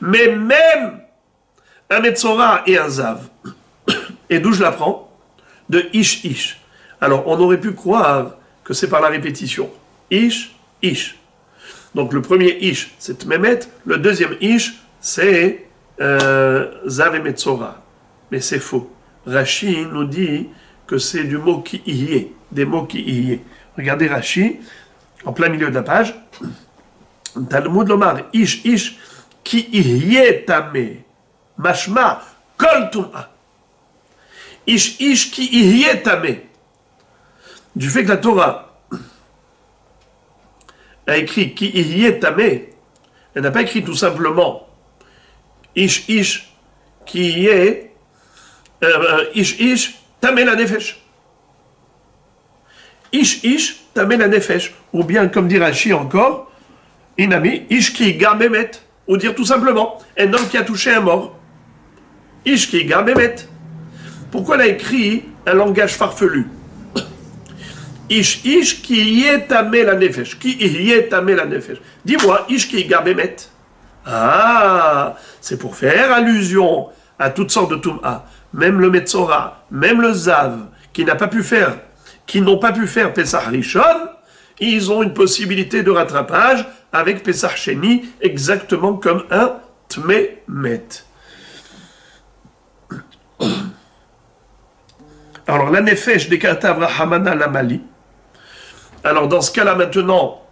mais même un Metzora et un Zav. Et d'où je l'apprends? De Ish Ish. Alors on aurait pu croire que c'est par la répétition. Ish Ish. Donc le premier Ish, c'est Tmemet, le deuxième Ish, c'est Zav et Metzora. Mais c'est faux. Rashi nous dit que c'est du mot qui y est, des mots qui y est. Regardez Rashi, en plein milieu de la page. Talmud Lomar, Ish Ish, ki ihye tameh, mashma kol tum'a. Ish ki ihye tameh. Du fait que la Torah a écrit ki ihye tameh, elle n'a pas écrit tout simplement ish qui est ish tameh la nefesh. Ish tameh la nefesh. Ou bien, comme dit Rashi encore, inami ish ki gar bemet. Ou dire tout simplement un homme qui a touché un mort. Ish ki gar bemet. Pourquoi elle a écrit un langage farfelu? Ish qui est tameh la nefesh. Qui est tameh la nefesh. Dis-moi, ish qui gar bemet. Ah, c'est pour faire allusion à toutes sortes de Tum'a. Même le Metzora, même le Zav, qui n'ont pas pu faire Pesach Rishon, ils ont une possibilité de rattrapage avec Pesach Sheni, exactement comme un Tmemet. Alors, la Nefesh des Katavra Hamana Lamali. Alors, dans ce cas-là, maintenant,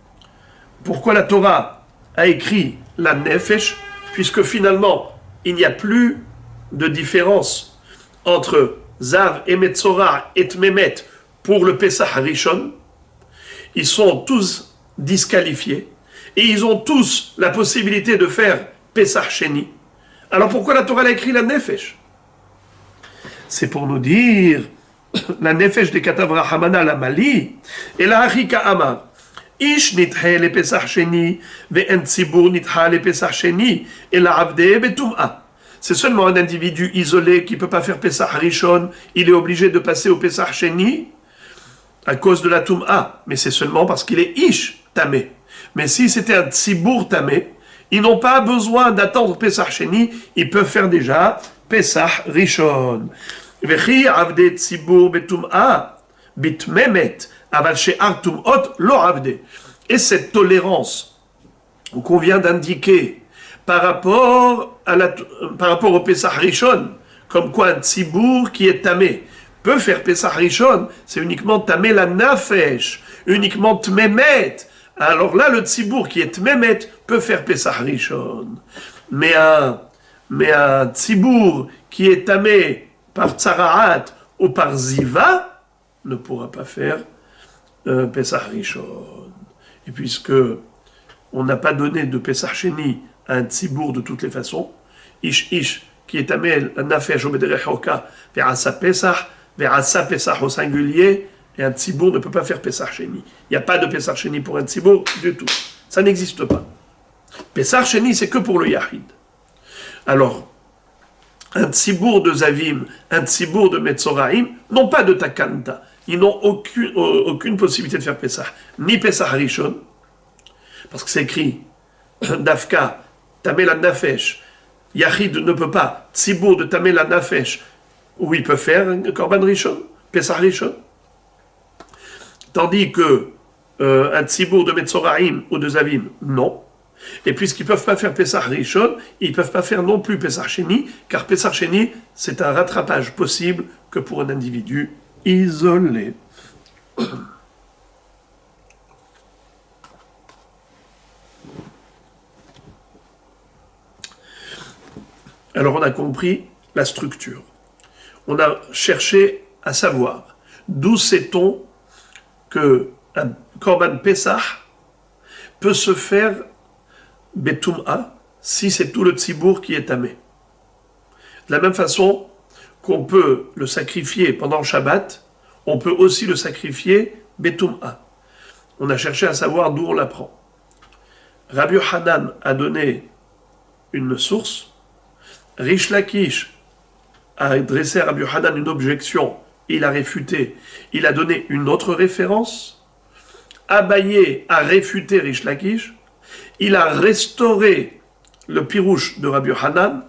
pourquoi la Torah a écrit la Nefesh, puisque finalement, il n'y a plus de différence entre Zav et Metzora et Tmemet pour le Pesach Rishon. Ils sont tous disqualifiés et ils ont tous la possibilité de faire Pesach Sheni. Alors pourquoi la Torah a écrit la Nefesh? C'est pour nous dire la Nefesh des Katavra Hamana la Mali et la Harika Amar. Ish nithe le Pesach Sheni ve'en tzibur nitha le Pesach Sheni et la Avde betum'a. C'est seulement un individu isolé qui ne peut pas faire Pesach Rishon, il est obligé de passer au Pesach Sheni à cause de la Tum'a, mais c'est seulement parce qu'il est Ish Tamé. Mais si c'était un Tzibur Tamé, ils n'ont pas besoin d'attendre Pesach Sheni, ils peuvent faire déjà Pesach Rishon. Vechi Avde Tzibur betum'a bitmemet aval she'ar tum'ot lo avde. Et cette tolérance qu'on vient d'indiquer par rapport au Pesach Rishon, comme quoi un Tzibour qui est tamé peut faire Pesach Rishon, c'est uniquement tamé la nafesh, uniquement tmemet. Alors là, le Tzibour qui est tmemet peut faire Pesach Rishon. Mais un Tzibour qui est tamé par Tsaraat ou par Ziva ne pourra pas faire Pesach Rishon. Et puisque on n'a pas donné de Pesach Sheni à un Tzibour de toutes les façons, Ish qui est tamé la nafesh au Bederechoka ve'asa Pesach, ve'asa Pesach au singulier, et un Tzibour ne peut pas faire Pesach Sheni. Il n'y a pas de Pesach Sheni pour un Tzibour du tout. Ça n'existe pas. Pesach Sheni, c'est que pour le Yahid. Alors, un Tzibour de Zavim, un Tzibour de Metzoraim n'ont pas de Takanta. Ils n'ont aucune possibilité de faire Pesach. Ni Pesach Rishon, parce que c'est écrit Dafka, Tamé la Nafesh. Yahid ne peut pas. Tzibour de Tamé la Nafesh, où il peut faire un Korban Rishon, Pesach Rishon. Tandis que un Tzibour de Metzoraim ou de Zavim, non. Et puisqu'ils ne peuvent pas faire Pesach Rishon, ils ne peuvent pas faire non plus Pesach Sheni, car Pesach Sheni, c'est un rattrapage possible que pour un individu isolé. Alors on a compris la structure. On a cherché à savoir d'où sait-on que un Korban Pesach peut se faire Betum'a si c'est tout le Tzibour qui est tamé. De la même façon qu'on peut le sacrifier pendant le Shabbat, on peut aussi le sacrifier Betum'a. On a cherché à savoir d'où on l'apprend. Rabbi Yochanan a donné une source. Rish Lakish a adressé à Rabbi Yochanan une objection, il a réfuté, il a donné une autre référence. Abaye a réfuté Rish Lakish, il a restauré le pirouche de Rabbi Yochanan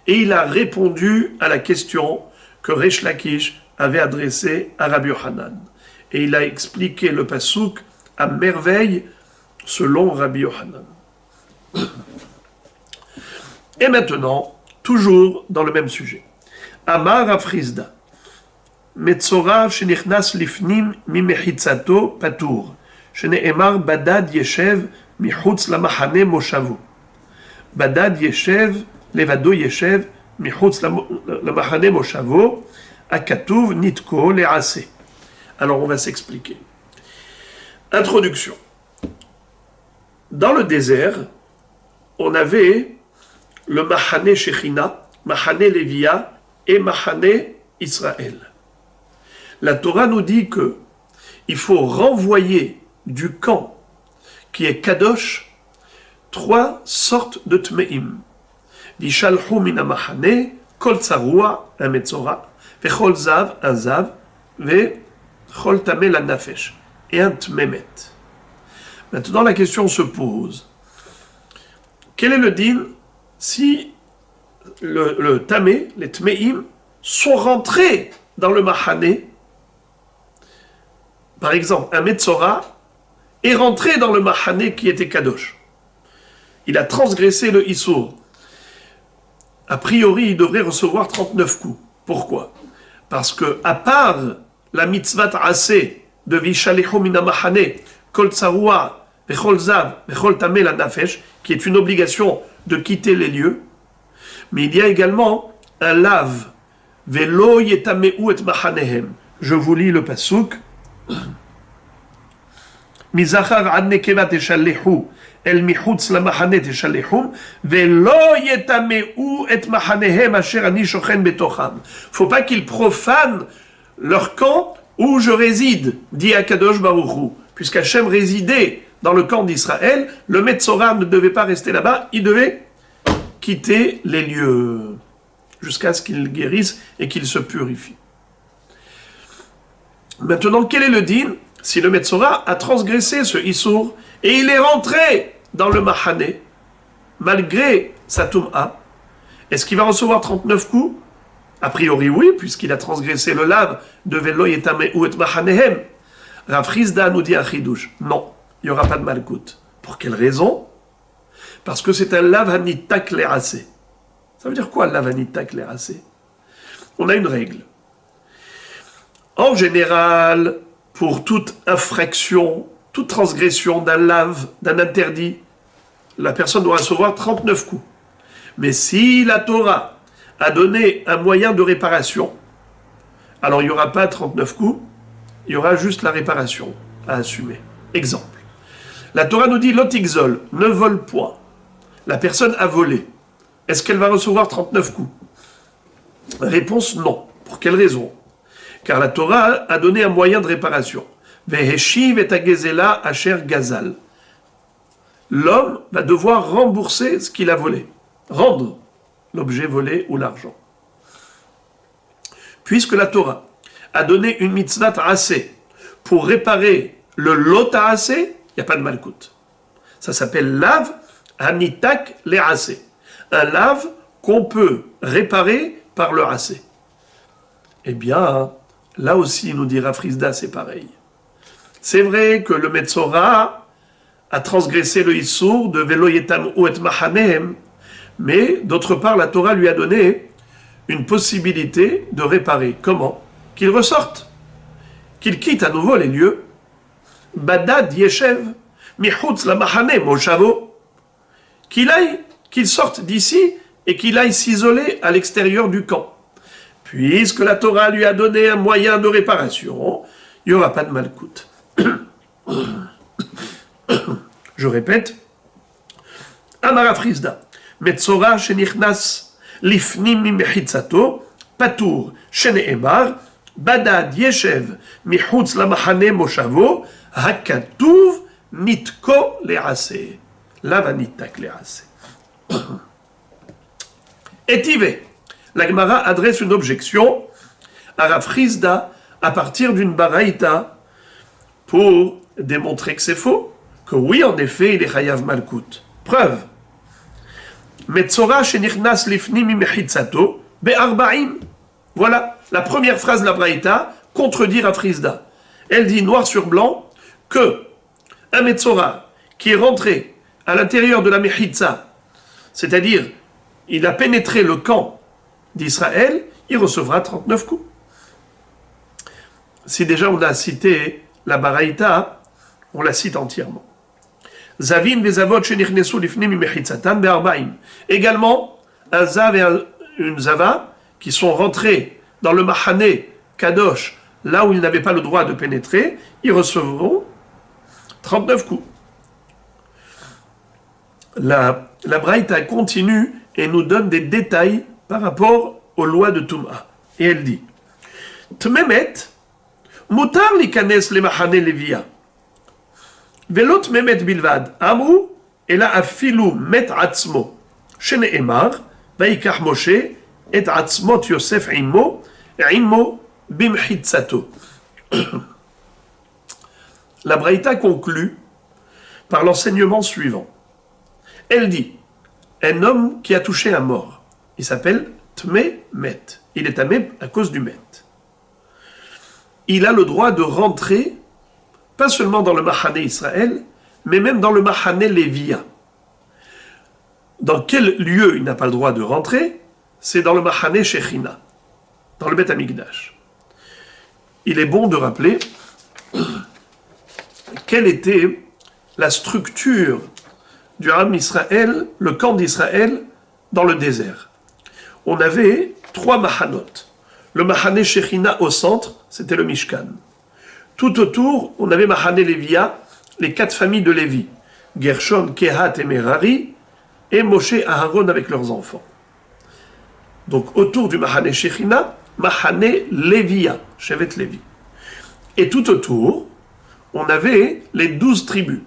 et il a répondu à la question que Rish Lakish avait adressée à Rabbi Yochanan. Et il a expliqué le pasouk à merveille selon Rabbi Yochanan. Et maintenant, toujours dans le même sujet. Amar Afrizda, Metzora shenichnas lifnim mimechitzato patour, shene'emar badad yeshev michutz lamachane moshavu, Badad Yeshev, Levado Yeshev, Michutz Lamachane Moshavo, Akatuv Nitko Lease. Alors on va s'expliquer. Introduction. Dans le désert, on avait le Mahane Shechina, Mahane Lévia et Mahane Israël. La Torah nous dit que il faut renvoyer du camp qui est Kadosh 3 sortes de Tmeim. Vishalhu mina Mahane, Kol Tsarua, un Metzora, Vechol Zav, un Zav, Vechol Tameh la Nafesh, et un Tmemet. Maintenant, la question se pose. Quel est le din si le Tameh, les Tmeim, sont rentrés dans le Mahane? Par exemple, un Metzora est rentré dans le Mahane qui était Kadosh. Il a transgressé le Issour. A priori, il devrait recevoir 39 coups. Pourquoi? Parce que, à part la mitzvah assez de Vishalihu mina Mahane, Kol Tsarua, Vechol Zav, Vechol Tameh la Nafesh, qui est une obligation de quitter les lieux, mais il y a également un lave, Velo Yetameu et Mahanehem. Je vous lis le pasuk. Mizachar ad nekeva teshallehu el michutz lamachane teshallehum velo yetameu et machanehem asher ani shochen betocham. Faut pas qu'ils profanent leur camp où je réside, dit Akadosh Baruch Hu. Puisqu'Hachem résidait dans le camp d'Israël, le Metzora ne devait pas rester là-bas, il devait quitter les lieux jusqu'à ce qu'il guérisse et qu'il se purifie. Maintenant, quel est le din si le Metzora a transgressé ce Issour et il est rentré dans le Mahane, malgré sa Tum'a? Est-ce qu'il va recevoir 39 coups? A priori oui, puisqu'il a transgressé le lave de Velo Yetameu et Mahanehem. Rav Chizda nous dit un chidouche. Non, il n'y aura pas de malkout. Pour quelle raison? Parce que c'est un lave hanitak le'aseh. Ça veut dire quoi, lave hanitak le'aseh? On a une règle. En général, pour toute infraction, toute transgression d'un lave, d'un interdit, la personne doit recevoir 39 coups. Mais si la Torah a donné un moyen de réparation, alors il n'y aura pas 39 coups, il y aura juste la réparation à assumer. Exemple. La Torah nous dit l'otigzol, ne vole point. La personne a volé. Est-ce qu'elle va recevoir 39 coups? Réponse non. Pour quelle raison? Car la Torah a donné un moyen de réparation. Veheshiv et agezela asher gazal. L'homme va devoir rembourser ce qu'il a volé. Rendre l'objet volé ou l'argent. Puisque la Torah a donné une mitzvah assez pour réparer le lot assez, il n'y a pas de malkout. Ça s'appelle lave hanitak le'aseh. Un lave qu'on peut réparer par le assez. Eh bien, là aussi, nous dit Rav Chizda, c'est pareil. C'est vrai que le Metzora a transgressé le Issour de Velo Yetameu et Mahanehem, mais d'autre part, la Torah lui a donné une possibilité de réparer. Comment? Qu'il ressorte, qu'il quitte à nouveau les lieux. Badad Yeshev, Michutz la Mahane Moshavo, qu'il sorte d'ici et qu'il aille s'isoler à l'extérieur du camp. Puisque la Torah lui a donné un moyen de réparation, il n'y aura pas de malkout. Je répète, Amar Rav Chizda, Metzora shenichnas lifnim mimechitzato, patour shene'emar, badad yeshev michutz lamachane moshavo, hakatuv nitko le'aseh. Lavanitak le'aseh. Etive. La Gemara adresse une objection à Rav Chizda à partir d'une baraïta pour démontrer que c'est faux, que oui, en effet, il est chayav malkout. Preuve. Metzora shenichnas lifnim mimechitzato be'arba'im. Voilà, la première phrase de la baraïta contredit Rav Chizda. Elle dit noir sur blanc que un Metzora qui est rentré à l'intérieur de la mechitza, c'est-à-dire il a pénétré le camp d'Israël, il recevra 39 coups. Si déjà on a cité la baraïta, on la cite entièrement. Zavim vezavot shenichnesu lifnim imechitzatan be'arbaim. Également, un zav et une zava qui sont rentrés dans le Mahane Kadosh, là où ils n'avaient pas le droit de pénétrer, ils recevront 39 coups. La Braïta continue et nous donne des détails par rapport aux lois de Touma. Et elle dit Tmemet, mutar likanes le Mahane Levia. Velot memet bilvad, amru, et là afilu met atzmo. Shene'emar, vaikach Moshe, et atzmot Yosef immo bimchitzato. La Braïta conclut par l'enseignement suivant. Elle dit, un homme qui a touché un mort, il s'appelle Tmemet. Il est tamé à cause du Met. Il a le droit de rentrer, pas seulement dans le Mahane Israël, mais même dans le Mahane Lévia. Dans quel lieu il n'a pas le droit de rentrer? C'est dans le Mahane Shechina, dans le Beth Amikdash. Il est bon de rappeler quelle était la structure du Ham Israël, le camp d'Israël, dans le désert. On avait 3 Mahanot. Le Mahane Shechina au centre, c'était le Mishkan. Tout autour, on avait Mahane Lévia, les 4 familles de Lévi. Gershon, Kehat et Merari, et Moshe et Aaron avec leurs enfants. Donc autour du Mahane Shechina, Mahane Lévia, Shevet Lévi. Et tout autour, on avait les 12 tribus.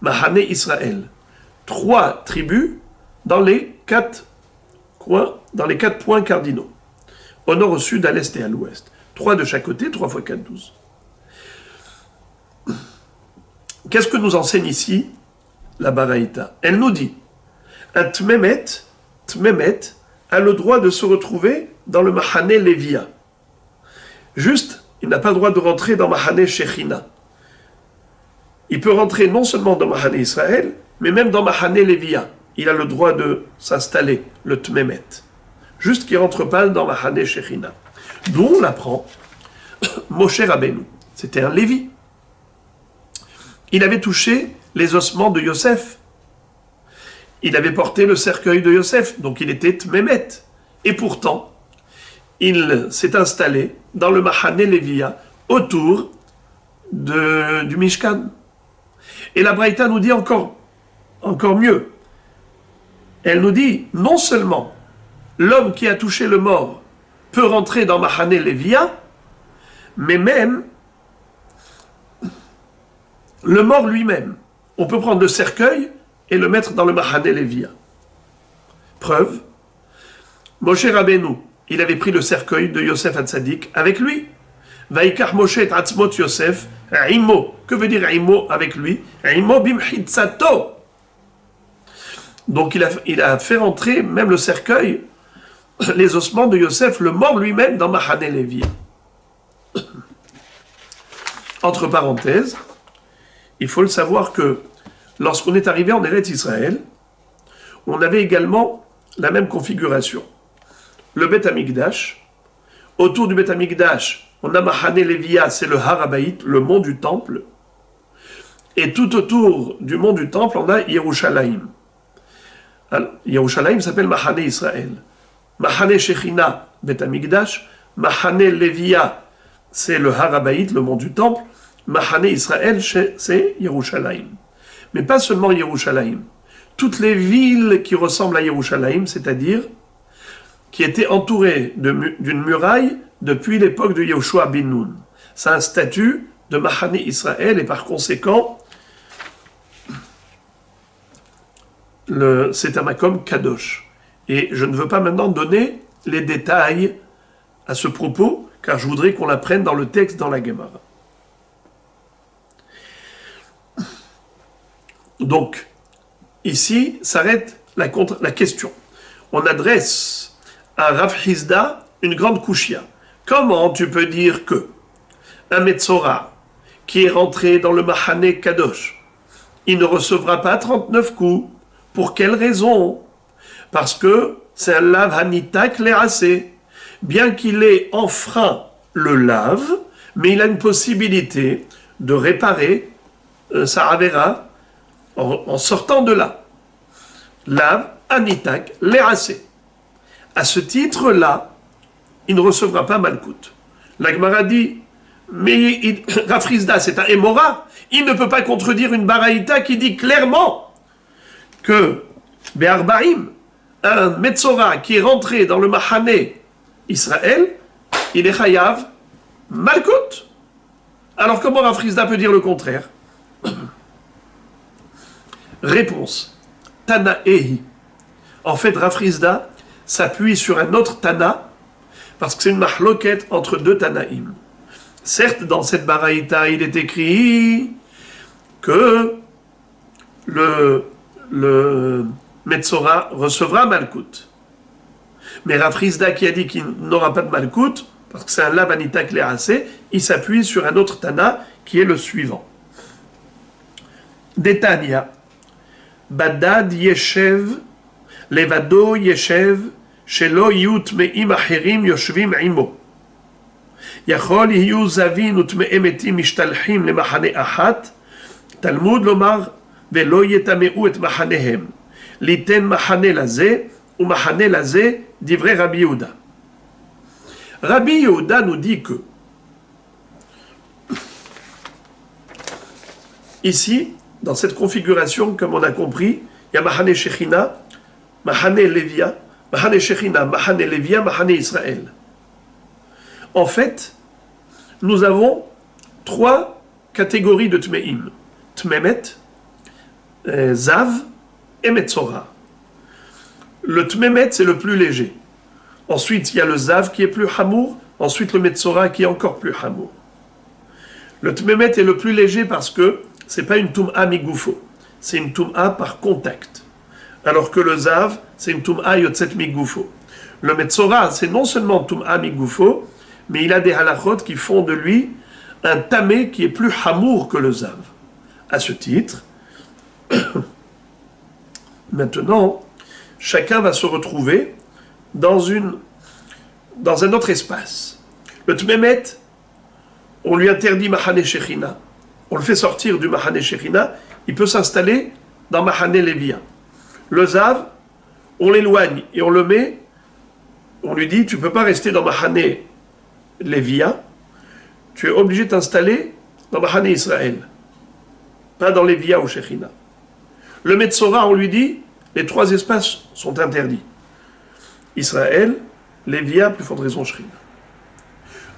Mahane Israël. 3 tribus dans les 4 coins, dans les 4 points cardinaux. Au nord, au sud, à l'est et à l'ouest. 3 de chaque côté, 3 fois 4, 12. Qu'est-ce que nous enseigne ici la Baraïta? Elle nous dit, un Tmemet a le droit de se retrouver dans le Mahane Lévia. Juste, il n'a pas le droit de rentrer dans Mahane Shechina. Il peut rentrer non seulement dans Mahane Israël, mais même dans Mahane Lévia. Il a le droit de s'installer, le Tmemet. Juste qu'il ne rentre pas dans Mahane Shechina. D'où on apprend Moshe Rabbeinu. C'était un Lévi. Il avait touché les ossements de Yosef. Il avait porté le cercueil de Yosef, donc il était Tmemet. Et pourtant, il s'est installé dans le Mahane Lévia, autour du Mishkan. Et la Braïta nous dit encore mieux. Elle nous dit, non seulement l'homme qui a touché le mort peut rentrer dans Mahane Lévia, mais même le mort lui-même. On peut prendre le cercueil et le mettre dans le Mahane Lévia. Preuve, Moshe Rabbeinu, il avait pris le cercueil de Yosef Hatzadik avec lui. Vaikach Moshe et Atzmot Yosef, Imo. Que veut dire Imo avec lui? Imo bimchitzato. Donc il a fait rentrer même le cercueil, les ossements de Yosef, le mort lui-même, dans Mahane Lévia. Entre parenthèses, il faut le savoir que lorsqu'on est arrivé en Eretz Israël, on avait également la même configuration. Le Beth Amikdash, autour du Beth Amikdash, on a Mahane Lévia, c'est le Har Habayit, le mont du temple. Et tout autour du mont du temple, on a Yerushalayim. Yerushalayim s'appelle Mahane Israël. Mahane Shechina, Beth Amikdash. Mahane Lévia, c'est le Har Habayit, le mont du temple. Mahane Israël, c'est Yerushalayim. Mais pas seulement Yerushalayim. Toutes les villes qui ressemblent à Yerushalayim, c'est-à-dire qui étaient entourées d'une muraille depuis l'époque de Yehoshua bin Nun. C'est un statut de Mahane Israël et par conséquent, c'est un makom kadosh. Et je ne veux pas maintenant donner les détails à ce propos, car je voudrais qu'on l'apprenne dans le texte, dans la Gemara. Donc, ici s'arrête la question. On adresse à Rav Hizda une grande kouchia. Comment tu peux dire que un Metzora qui est rentré dans le Mahane Kadosh, il ne recevra pas 39 coups? Pour quelle raison? Parce que c'est un lave hanitak le'aseh. Bien qu'il ait enfreint le lave, mais il a une possibilité de réparer sa avera en sortant de là. Lav, anitak, l'erasé. À ce titre-là, il ne recevra pas Malkout. La Gemara dit, mais Rafrizda, c'est un Émora. Il ne peut pas contredire une Baraïta qui dit clairement que Be'arbaïm, un Metzora qui est rentré dans le Mahane Israël, il est Chayav Malkout. Alors comment Rafrizda peut dire le contraire? Réponse. Tana Ehi. En fait, Rafrizda s'appuie sur un autre Tana parce que c'est une mahloket entre deux Tanaïm. Certes, dans cette Baraïta, il est écrit que le Metzora recevra Malkout. Mais Rafrizda qui a dit qu'il n'aura pas de Malkout, parce que c'est un Lavanita Klerasé, il s'appuie sur un autre Tana qui est le suivant. Detania. Badad Yeshev, Levado Yeshev, Shelo Yut Me'im Acherim Yoshvim Imo. יכול יהיו זבין וטמאי מתים משתלחים למחנה אחת, תלמוד לומר ולא יטמאו את מחניהם, ליתן מחנה לזה ומחנה לזה, דברי רבי יהודה. Rabbi Yehuda nous dit que ici, dans cette configuration, comme on a compris, il y a Mahane Shechina, Mahane Levia, Mahane Shechina, Mahane Levia, Mahane Israël. En fait, nous avons trois catégories de Tmeim. Tmemet, Zav et Metzora. Le Tmemet, c'est le plus léger. Ensuite, il y a le Zav qui est plus Hamour. Ensuite, le Metzora qui est encore plus Hamour. Le Tmemet est le plus léger parce que ce n'est pas une Tum'a Migoufo. C'est une Tum'a par contact. Alors que le Zav, c'est une Tum'a Yotzet Migoufo. Le Metzora, c'est non seulement Tum'a Migoufo, mais il a des halachot qui font de lui un tamé qui est plus hamour que le zav. À ce titre, maintenant, chacun va se retrouver dans un autre espace. Le tmemet, on lui interdit Mahane Shechina. On le fait sortir du Mahane Shechina, il peut s'installer dans Mahane Levia. Le zav, on l'éloigne et on le met, on lui dit, tu ne peux pas rester dans Mahane Lévia, tu es obligé de t'installer dans Mahane Israël, pas dans Lévia ou Shechina. Le Metzora, on lui dit, les trois espaces sont interdits. Israël, Lévia, plus forte raison Shechina.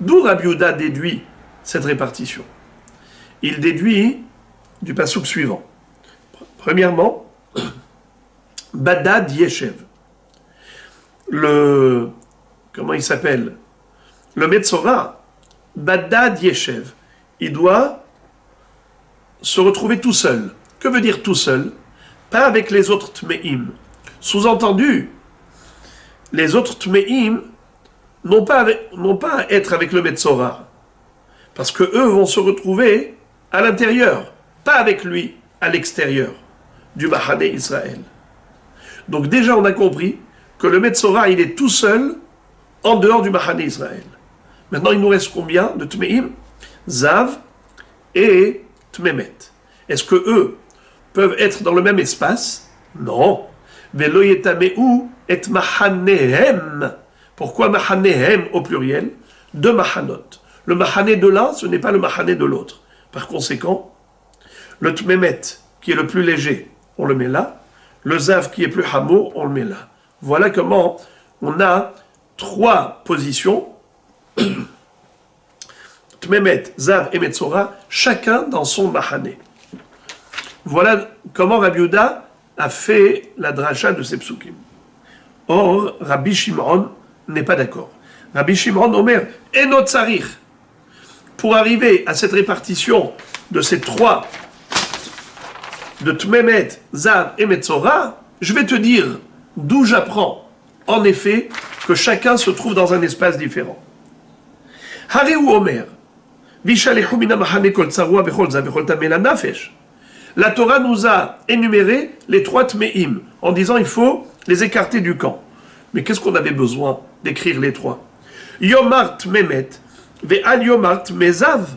D'où Rabbi Yehuda déduit cette répartition. Il déduit du passouk suivant. Premièrement, Badad Yeshev. Comment il s'appelle? Le Metzora, Badad Yeshev, il doit se retrouver tout seul. Que veut dire tout seul? Pas avec les autres Tmeim. Sous-entendu, les autres Tmeim n'ont pas à être avec le Metzora. Parce que eux vont se retrouver à l'intérieur, pas avec lui, à l'extérieur du Mahane Israël. Donc déjà on a compris que le Metzora, il est tout seul en dehors du Mahane Israël. Maintenant, il nous reste combien de Tmeim? Zav et Tmemet. Est-ce que eux peuvent être dans le même espace? Non. Velo yetameu et mahanehem. Pourquoi mahanehem au pluriel? Deux mahanot. Le mahane de l'un, ce n'est pas le mahane de l'autre. Par conséquent, le Tmemet, qui est le plus léger, on le met là. Le Zav, qui est plus hamour, on le met là. Voilà comment on a trois positions. Tmemet, Zav et Metzora, chacun dans son Mahane. Voilà comment Rabbi Yehuda a fait la dracha de ces psukim. Or, Rabbi Shimon n'est pas d'accord. Rabbi Shimon Omer, Enot Tsarich. Pour arriver à cette répartition de ces trois, de Tmemet, Zav et Metzora, je vais te dire d'où j'apprends, en effet, que chacun se trouve dans un espace différent. Hareu Omer, Vishalechu mina mahane kol tsarua vechol zav vechol tameh la nafesh. La Torah nous a énuméré les trois Tmeim, en disant il faut les écarter du camp. Mais qu'est-ce qu'on avait besoin d'écrire les trois? Yomar Tmemet, ve'al Yomar Tmezav.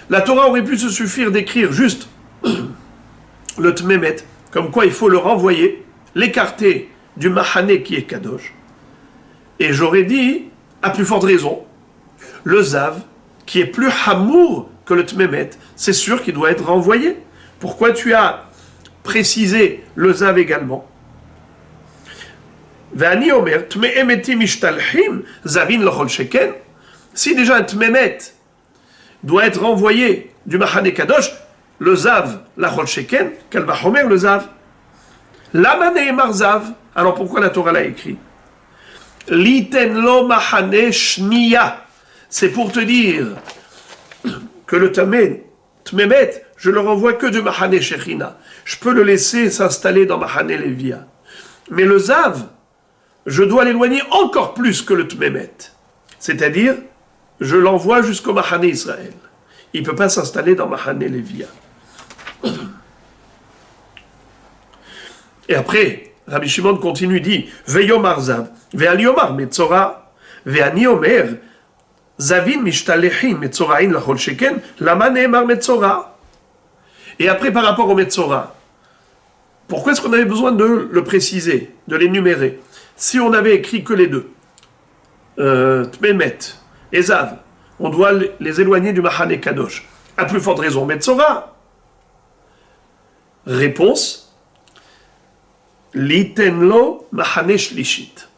La Torah aurait pu se suffire d'écrire juste le tmemet, comme quoi il faut le renvoyer, l'écarter du mahané qui est kadosh. Et j'aurais dit, à plus forte raison, le zav, qui est plus hamour que le tmemet, c'est sûr qu'il doit être renvoyé. Pourquoi tu as précisé le zav également? Ve'ani omer, tme'emeti mishtalhim, zavin lochol sheken. Si déjà un tmemet doit être renvoyé du mahané kadosh, le zav, lachol sheken, quel va homer le zav? Lama ne'emar zav. Alors pourquoi la Torah l'a écrit? Liten lo mahane shniya. C'est pour te dire que le tmemet, je le renvoie que du mahane shechina. Je peux le laisser s'installer dans mahane levia. Mais le zav, je dois l'éloigner encore plus que le tmemet. C'est-à-dire, je l'envoie jusqu'au mahane Israël. Il ne peut pas s'installer dans mahane levia. Et après, Rabbi Shimon continue, dit Veyomar zav, ve'aliomar metzora, ve'ani omer, zavin mishtalechim metzorain lachol sheken, lama ne'emar metzora. Et après, par rapport au metzora, pourquoi est-ce qu'on avait besoin de le préciser, de l'énumérer? Si on avait écrit que les deux, tmemet et zav, on doit les éloigner du mahane kadosh. À plus forte raison, metzora. Réponse. Litenlo mahane shlishit.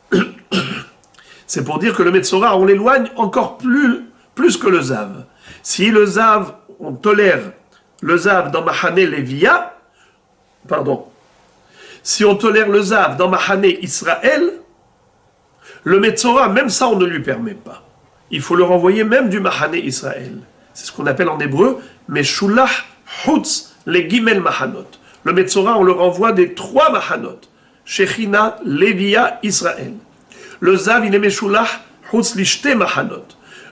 C'est pour dire que le Metzora, on l'éloigne encore plus que le Zav. Si le Zav, on tolère le Zav dans mahane Levia, pardon, si on tolère le Zav dans mahane Israël, le Metzora, même ça, on ne lui permet pas. Il faut le renvoyer même du mahane Israël. C'est ce qu'on appelle en hébreu Meshulach Hutz les Gimel Mahanot. Le Metzora, on le renvoie des 3 Mahanot. Shechina, Levia, Israël. Le Zav, il est Meshulach, Hutz Lishte Mahanot.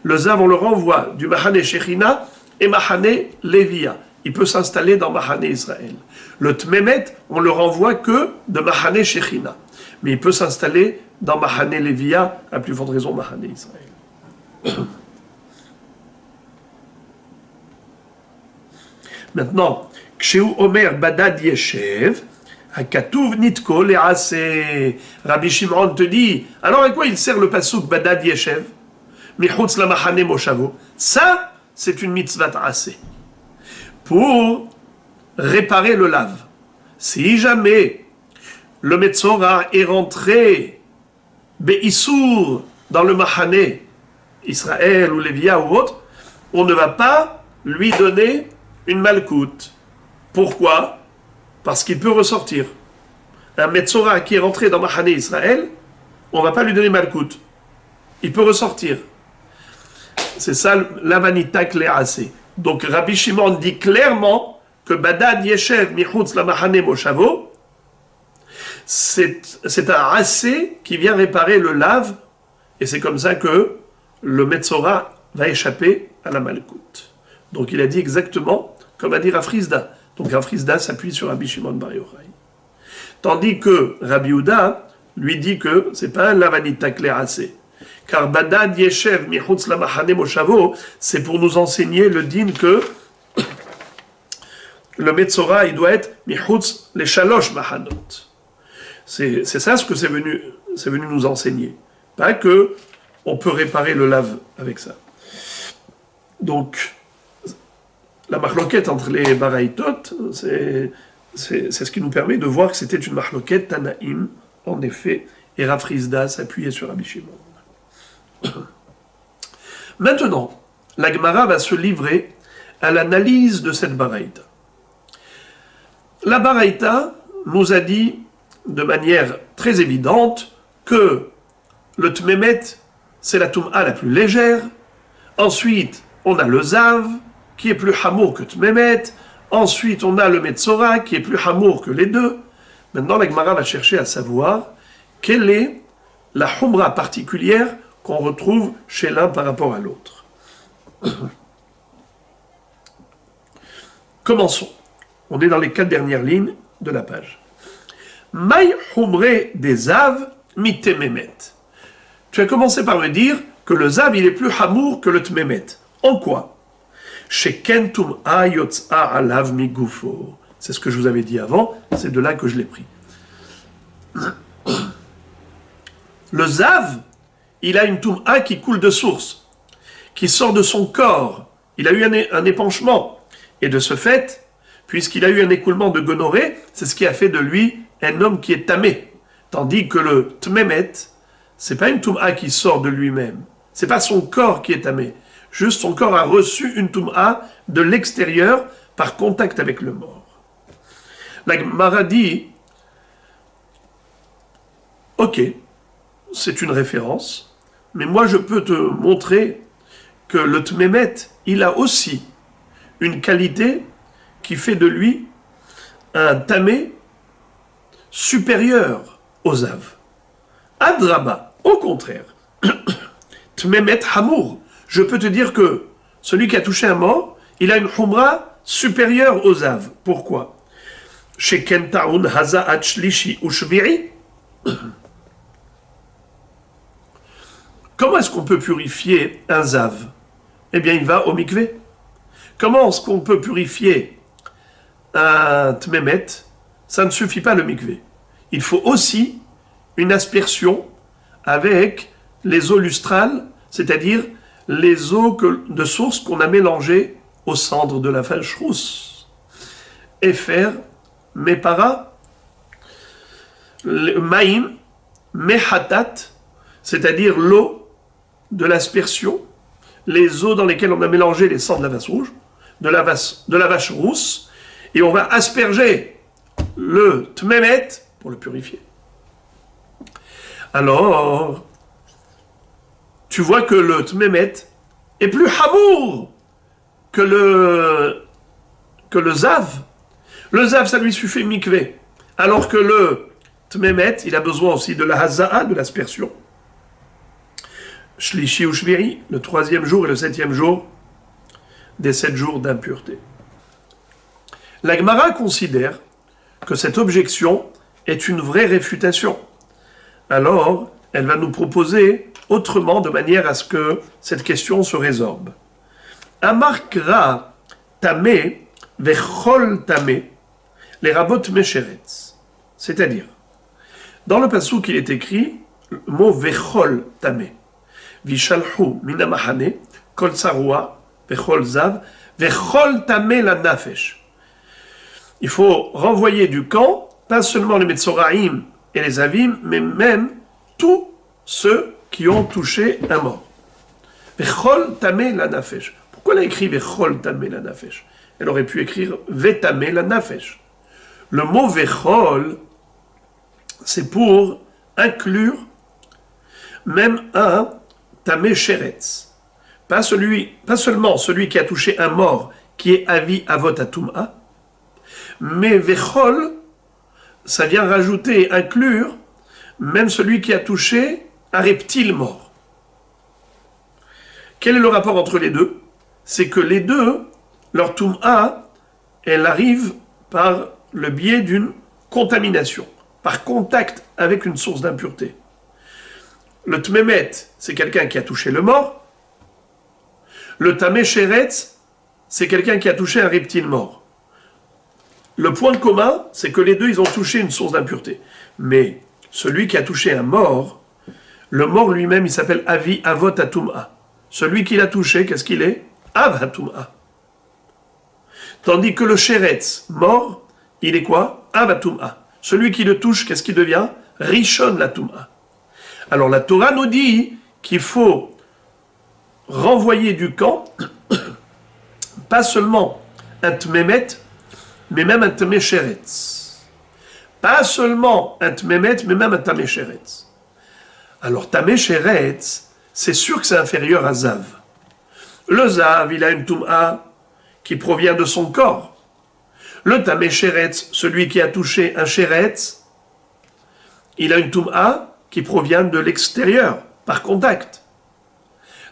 Le Zav, on le renvoie du Mahane Shechina et Mahane Levia. Il peut s'installer dans Mahane Israël. Le Tmemet, on le renvoie que de Mahane Shechina. Mais il peut s'installer dans Mahane Levia, à plus forte raison Mahane Israël. Maintenant, Kshéu Omer Badad Yeshev, Hakatouv Nitko Le'ase. Rabbi Shimon te dit, alors à quoi il sert le pasouk Badad Yeshev? Michutz la Mahane Moshavo. Ça, c'est une mitzvah assez. Pour réparer le lave. Si jamais le Metzora est rentré Be'issour dans le Mahane, Israël ou Lévia ou autre, on ne va pas lui donner une malkoute. Pourquoi? Parce qu'il peut ressortir. Un Metzora qui est rentré dans Mahane Israël, on ne va pas lui donner malkoute. Il peut ressortir. C'est ça l'avanita kle'ase. Donc Rabbi Shimon dit clairement que Badad Yeshev Michutz la Mahane Moshavo, c'est un assez qui vient réparer le lave, et c'est comme ça que le Metzora va échapper à la malkoute. Donc il a dit exactement comme a dit Rafrizda. Donc Rafrizda s'appuie sur Rabbi Shimon Bar Yochai. Tandis que Rabbi Yehuda lui dit que c'est pas un lavanita kle'ase. Car Badad Yeshev Michutz la Mahane Moshavo, c'est pour nous enseigner le din que le Metzora, il doit être Michutz les Shalosh Mahanot. C'est ça ce que c'est venu nous enseigner. Pas que on peut réparer le lave avec ça. Donc, la marloquette entre les baraïtot, c'est ce qui nous permet de voir que c'était une marloquette Tanaïm, en effet, et Rafrizda s'appuyait sur Rabbi Shimon. Maintenant, la Gemara va se livrer à l'analyse de cette baraïta. La baraïta nous a dit de manière très évidente que le tmemet, c'est la toum'a la plus légère. Ensuite, on a le zav, qui est plus hamour que tmemet. Ensuite, on a le metzora, qui est plus hamour que les deux. Maintenant, la Gemara va chercher à savoir quelle est la humra particulière qu'on retrouve chez l'un par rapport à l'autre. Commençons. On est dans les 4 dernières lignes de la page. Maï humre des zav mitememet. Tu as commencé par me dire que le zav il est plus hamour que le tmemet. En quoi? Shekentum ayotza alav migufo. C'est ce que je vous avais dit avant, c'est de là que je l'ai pris. Le zav, il a une toum'a qui coule de source, qui sort de son corps. Il a eu un épanchement. Et de ce fait, puisqu'il a eu un écoulement de gonorrhée, c'est ce qui a fait de lui un homme qui est tamé. Tandis que le tmemet, c'est pas une toum'a qui sort de lui-même. C'est pas son corps qui est tamé. Juste son corps a reçu une toum'a de l'extérieur par contact avec le mort. La Gemara dit, ok, c'est une référence, mais moi je peux te montrer que le tmemet, il a aussi une qualité qui fait de lui un tamé supérieur aux zav. Adraba, au contraire, tmemet hamour, je peux te dire que celui qui a touché un mort, il a une humra supérieure aux zav. Pourquoi? Chez Kentaun Haza Achlishi Ushviri. Comment est-ce qu'on peut purifier un zav? Eh bien, il va au mikvé. Comment est-ce qu'on peut purifier un tmemet? Ça ne suffit pas le mikvé. Il faut aussi une aspersion avec les eaux lustrales, c'est-à-dire les eaux de source qu'on a mélangées aux cendres de la vache rousse. Et faire mepara, maïm, mehatat, c'est-à-dire l'eau de l'aspersion, les eaux dans lesquelles on a mélangé les cendres de la vache rouge, de la vache rousse, et on va asperger le tmemet pour le purifier. Alors, tu vois que le tmemet est plus hamour que le zav. Le zav, ça lui suffit mikvé. Alors que le tmemet, il a besoin aussi de la haza'a, de l'aspersion. Shlishi ou shviri, le 3e jour et le 7e jour des 7 jours d'impureté. La Gemara considère que cette objection est une vraie réfutation. Alors, elle va nous proposer autrement, de manière à ce que cette question se résorbe. Amarkra tamé vechol tamé les rabot mesheretz. C'est-à-dire, dans le passouk il est écrit le mot vechol tamé. Vishalhu minamahane kol sarua vechol zav vechol tamé la nafesh. Il faut renvoyer du camp, pas seulement les Metzoraïm et les Avim, mais même tous ceux qui ont touché un mort. Vechol tamé la nafesh. Pourquoi elle a écrit Vechol tamé la nafesh? Elle aurait pu écrire Vetamé la nafesh. Le mot Vechol, c'est pour inclure même un tamé sheretz. Pas seulement celui qui a touché un mort, qui est avi avot atum'a, mais Vechol, ça vient rajouter, inclure même celui qui a touché un reptile mort. Quel est le rapport entre les deux? C'est que les deux, leur tum'a, elle arrive par le biais d'une contamination, par contact avec une source d'impureté. Le tmemet, c'est quelqu'un qui a touché le mort. Le tamé sheretz, c'est quelqu'un qui a touché un reptile mort. Le point commun, c'est que les deux, ils ont touché une source d'impureté. Mais celui qui a touché un mort, le mort lui-même, il s'appelle avi avot atum'a. Celui qui l'a touché, qu'est-ce qu'il est? Av atum'a. Tandis que le sheretz, mort, il est quoi? Av atum'a. Celui qui le touche, qu'est-ce qu'il devient? Rishon la tum'a. Alors la Torah nous dit qu'il faut renvoyer du camp, pas seulement un tmemet, mais même un tamé sheretz. Pas seulement un tmemet, mais même un tamé sheretz. Alors tamé sheretz, c'est sûr que c'est inférieur à zav. Le zav, il a une tum'a qui provient de son corps. Le tamé sheretz, celui qui a touché un sheretz, il a une tum'a qui provient de l'extérieur, par contact.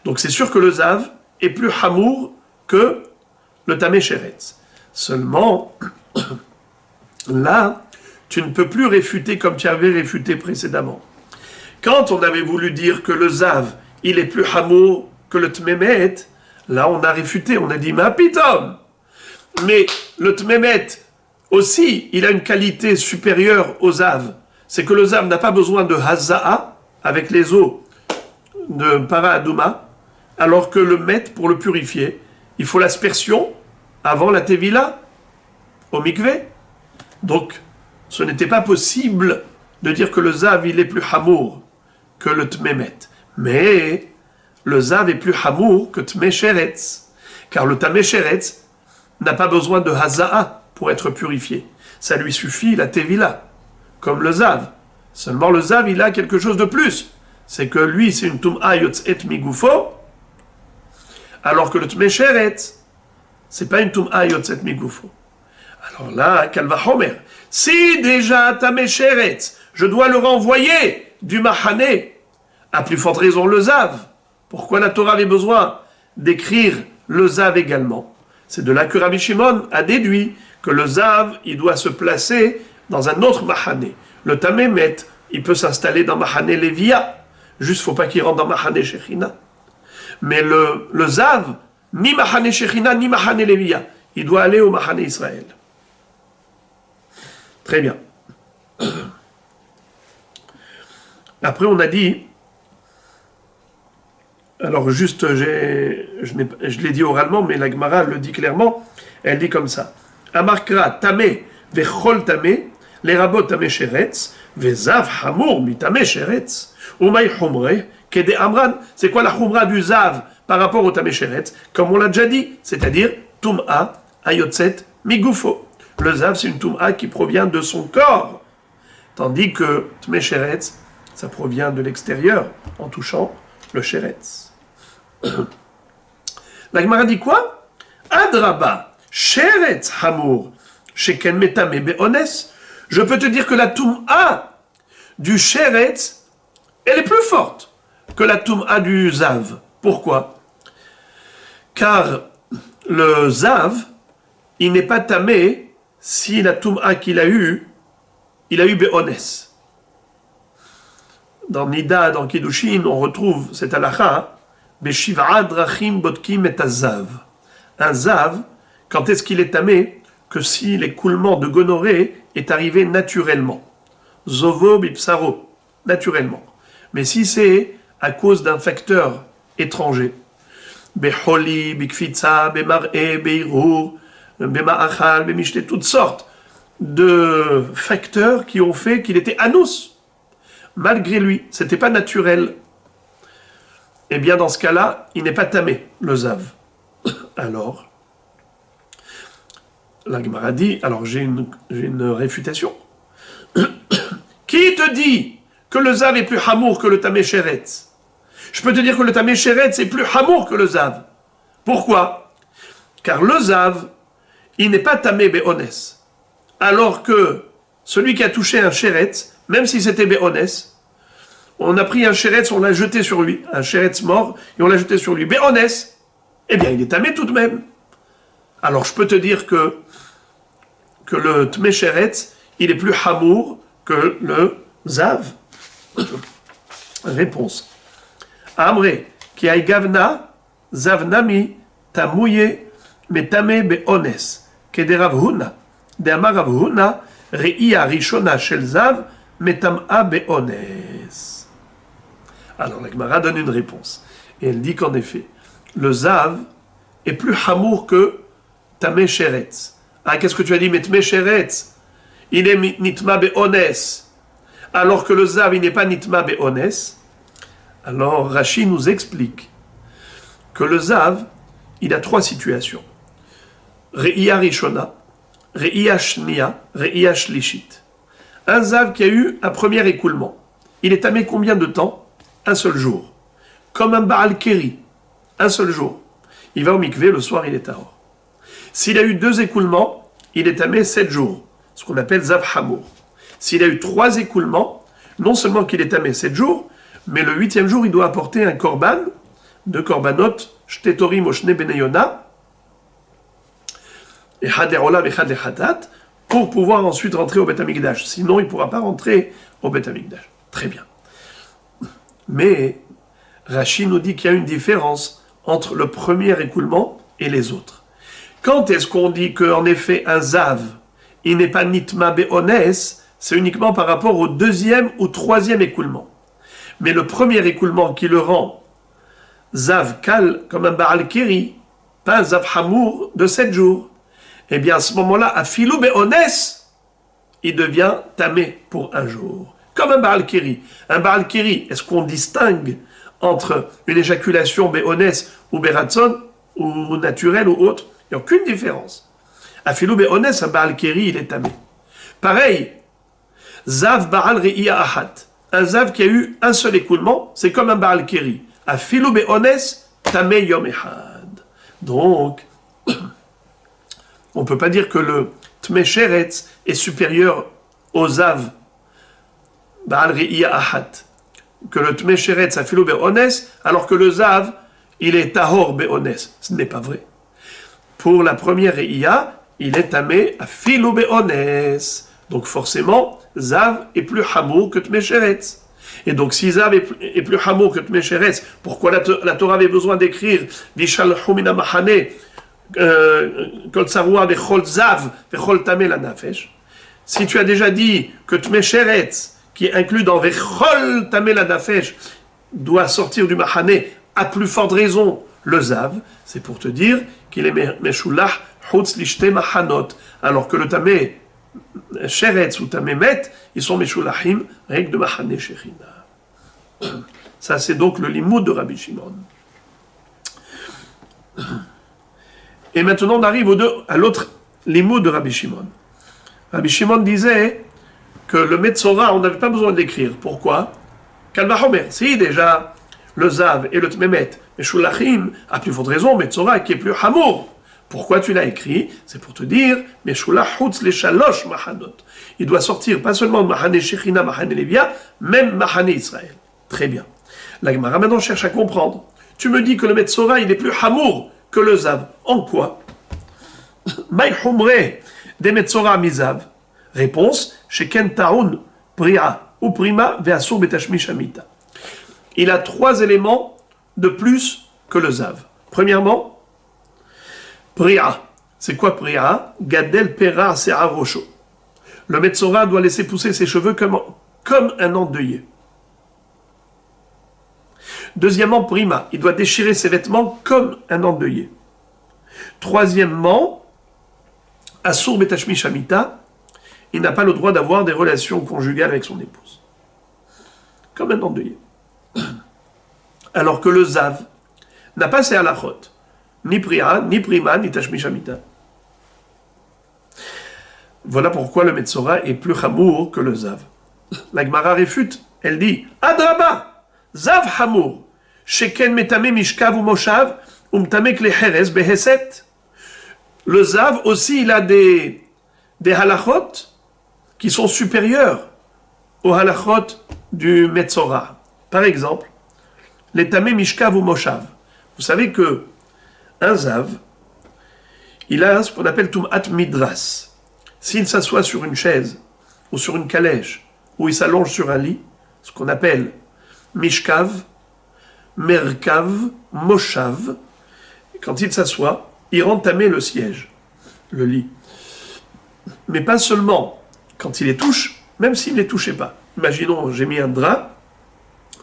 Donc c'est sûr que le zav est plus hamour que le tamé sheretz. Seulement, là, tu ne peux plus réfuter comme tu avais réfuté précédemment. Quand on avait voulu dire que le zav, il est plus hamour que le tmemet, là on a réfuté, on a dit, ma pitom. Mais le tmemet, Aussi, il a une qualité supérieure au zav. C'est que le zav n'a pas besoin de haza'a avec les eaux de para adouma, alors que le met, pour le purifier, il faut l'aspersion avant la tevila au mikvé. Donc, ce n'était pas possible de dire que le zav, il est plus hamour que le tmémet. Mais le zav est plus hamour que tmé sheretz. Car le tamé sheretz n'a pas besoin de haza'a pour être purifié. Ça lui suffit la tevila, comme le zav. Seulement le zav, il a quelque chose de plus. C'est que lui, c'est une tum'a yotzet migufo, alors que le tmé sheretz, c'est pas une tum'a yotzet migufo. Alors là, kalva homer. Si déjà tamé sheretz, je dois le renvoyer du mahane, à plus forte raison le zav. Pourquoi la Torah avait besoin d'écrire le zav également? C'est de là que Rabbi Shimon a déduit que le zav, il doit se placer dans un autre mahane. Le tamémet, il peut s'installer dans mahane Lévia. Juste, faut pas qu'il rentre dans mahane Shechina. Mais le zav, ni mahane Shechina, ni mahane Lévia. Il doit aller au mahane Israël. Très bien. Après, on a dit, alors juste, je l'ai dit oralement, mais la Gemara le dit clairement, elle dit comme ça. Amarkra tamé vechol tamé, les rabots tamé sheretz, vezav hamour mi tamé sheretz, umay humre, kede amran. C'est quoi la humra du zav par rapport au tamé sheretz? Comme on l'a déjà dit, c'est-à-dire tum'a ayotzet migufo. Le zav, c'est une tum'a qui provient de son corps, tandis que tamé sheretz, ça provient de l'extérieur, en touchant le sheretz. La Gemara dit quoi? Adraba, sheretz hamour, sheken metame be'ones. Je peux te dire que la tum'a du sheretz, elle est plus forte que la tum'a du zav. Pourquoi? Car le zav, il n'est pas tamé si la tum'a qu'il a eu be'ones. Dans Nida, dans Kiddushin, on retrouve cette halakha, Beshiv'a drachim bodkim et azav. Un zav, quand est-ce qu'il est tamé? Que si l'écoulement de gonorrhée est arrivé naturellement. Zovo bipsaro, naturellement. Mais si c'est à cause d'un facteur étranger, Beholi, Bikfitsa, Bemar'e, Beirur, Bema'achal, Bemishte, toutes sortes de facteurs qui ont fait qu'il était anus. Malgré lui, c'était pas naturel. Eh bien, dans ce cas-là, il n'est pas tamé, le zav. Alors, la Gemara dit, alors j'ai une réfutation. Qui te dit que le zav est plus hamour que le tamé sheretz? Je peux te dire que le tamé sheretz est plus hamour que le zav. Pourquoi? Car le zav, il n'est pas tamé be'ones. Alors que celui qui a touché un sheretz, même si c'était be'ones, on a pris un sheretz, on l'a jeté sur lui, un sheretz mort, et on l'a jeté sur lui. Be'ones, eh bien, il est tamé tout de même. Alors, je peux te dire que le tmé sheretz, il est plus hamour que le zav. Réponse. Amre, ki ay gavna, zavnami, tamouye, metame be'ones, ke de Rav Huna, de amar Rav Huna, re'iya rishona shel zav, metam'a be'ones. Alors la Gemara donne une réponse. Et elle dit qu'en effet, le zav est plus hamour que tamé sheretz. Ah, qu'est-ce que tu as dit? Mais tamé sheretz, il est nitma be'ones, alors que le zav, il n'est pas nitma be'ones. Alors Rashi nous explique que le zav, il a trois situations. Re'iya rishona, re'iya shnia, re'iya shlishit. Un zav qui a eu un premier écoulement. Il est tamé combien de temps? Un seul jour. Comme un Baal Keri, un seul jour. Il va au mikvé, le soir il est tahor. S'il a eu deux écoulements, il est tamé 7 jours, ce qu'on appelle Zav Hamour. S'il a eu 3 écoulements, non seulement qu'il est tamé 7 jours, mais le 8e jour, il doit apporter un korban, 2 korbanot, Shtetorim o Shne Benayona, et Haderola et Hadechatat, pour pouvoir ensuite rentrer au Beth Amikdash. Sinon, il ne pourra pas rentrer au Beth Amikdash. Très bien. Mais Rashi nous dit qu'il y a une différence entre le premier écoulement et les autres. Quand est-ce qu'on dit qu'en effet un zav il n'est pas nitma be'ones, c'est uniquement par rapport au deuxième ou troisième écoulement. Mais le premier écoulement qui le rend zav kal, comme un Baal Keri, pas un zav hamour de 7 jours, eh bien à ce moment-là, afilou be'ones, il devient tamé pour 1 jour. Comme un Baal Keri. Un Baal Keri, est-ce qu'on distingue entre une éjaculation be'ones ou beratson, ou naturelle ou autre? Il n'y a aucune différence. Afilou be'ones, un Baal Keri, il est tamé. Pareil, zav Baal Re'iya Ahat. Un zav qui a eu un seul écoulement, c'est comme un Baal Keri. Afilou be'ones, tamé yom echad. Donc, on ne peut pas dire que le Tmei Sheretz est supérieur au zav Baal Re'iya Ahat. Que le Tmei Sheretz afilou be'ones, alors que le zav, il est tahor be'ones. Ce n'est pas vrai. Pour la première Re'iya, il est tamé afilou be'ones. Donc forcément, zav est plus hamour que Tmei Sheretz. Et donc si zav est plus hamour que Tmei Sheretz, pourquoi la Torah avait besoin d'écrire Vishalchu mina machane kol tsarua vechol zav vechol tamé la nafesh? Si tu as déjà dit que Tmei Sheretz, qui est inclus dans vechol tamé la nafesh, doit sortir du machane, à plus forte raison le zav, c'est pour te dire qu'il est meshulach chutz lishte machanot, alors que le tamé Sheretz ou Tamémet, ils sont Meshulachim, règle de Mahane Shechina. Ça, c'est donc le limoud de Rabbi Shimon. Et maintenant, on arrive à l'autre limoud de Rabbi Shimon. Rabbi Shimon disait que le Metzora, on n'avait pas besoin de l'écrire. Pourquoi? Kalvachomer, si déjà le Zav et le Tmemet, Meshulachim, à plus forte raison, Metzora qui est plus Hamour. Pourquoi tu l'as écrit? C'est pour te dire, il doit sortir pas seulement de Mahane Shechina, Mahane Levia, même Mahane Israël. Très bien. La Gemara maintenant cherche à comprendre. Tu me dis que le Metzora, il est plus hamour que le Zav. En quoi? Maï Humre des Metzora Mizav. Réponse, Sheken Taoun, Priya, ou Prima, Veasur Betashmi Shamita. Il a 3 éléments de plus que le Zav. Premièrement, Priya. C'est quoi Priya? Gadel Pera Se'arosho. Le Metzora doit laisser pousser ses cheveux comme un endeuillé. Deuxièmement, Prima. Il doit déchirer ses vêtements comme un endeuillé. Troisièmement, Asur Betashmi Shamita. Il n'a pas le droit d'avoir des relations conjugales avec son épouse. Comme un endeuillé. Alors que le Zav n'a pas ses halachot. Ni Priya, ni Prima, ni Tashmi Shamita. Voilà pourquoi le Metzora est plus Hamour que le Zav. La Gemara réfute. Elle dit Adraba, Zav Hamour, Sheken Metame Mishkav ou Moshav, Umtame Klecheres Beheset. Le Zav aussi, il a des halachot qui sont supérieurs aux halachot du Metzora. Par exemple, les Tame Mishkav ou Moshav. Vous savez que un Zav, il a ce qu'on appelle Tum'at Midras. S'il s'assoit sur une chaise, ou sur une calèche, ou il s'allonge sur un lit, ce qu'on appelle Mishkav, Merkav, Moshav, quand il s'assoit, il rend tamé le siège, le lit. Mais pas seulement quand il les touche, même s'il ne les touchait pas. Imaginons, j'ai mis un drap,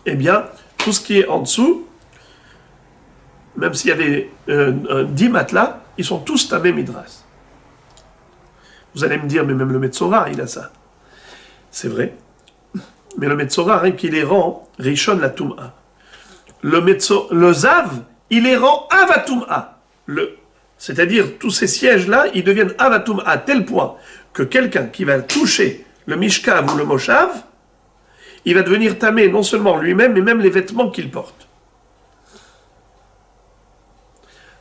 eh bien, tout ce qui est en dessous, même s'il y avait 10 matelas, ils sont tous tamé midras. Vous allez me dire, mais même le Metzora, il a ça. C'est vrai. Mais le Metzora, rien qu'il les rend, Rishon la Tum'a. Le Zav, il les rend Avatum'a. C'est-à-dire, tous ces sièges-là, ils deviennent Avatum'a à tel point que quelqu'un qui va toucher le Mishkav ou le Moshav, il va devenir tamé non seulement lui-même, mais même les vêtements qu'il porte.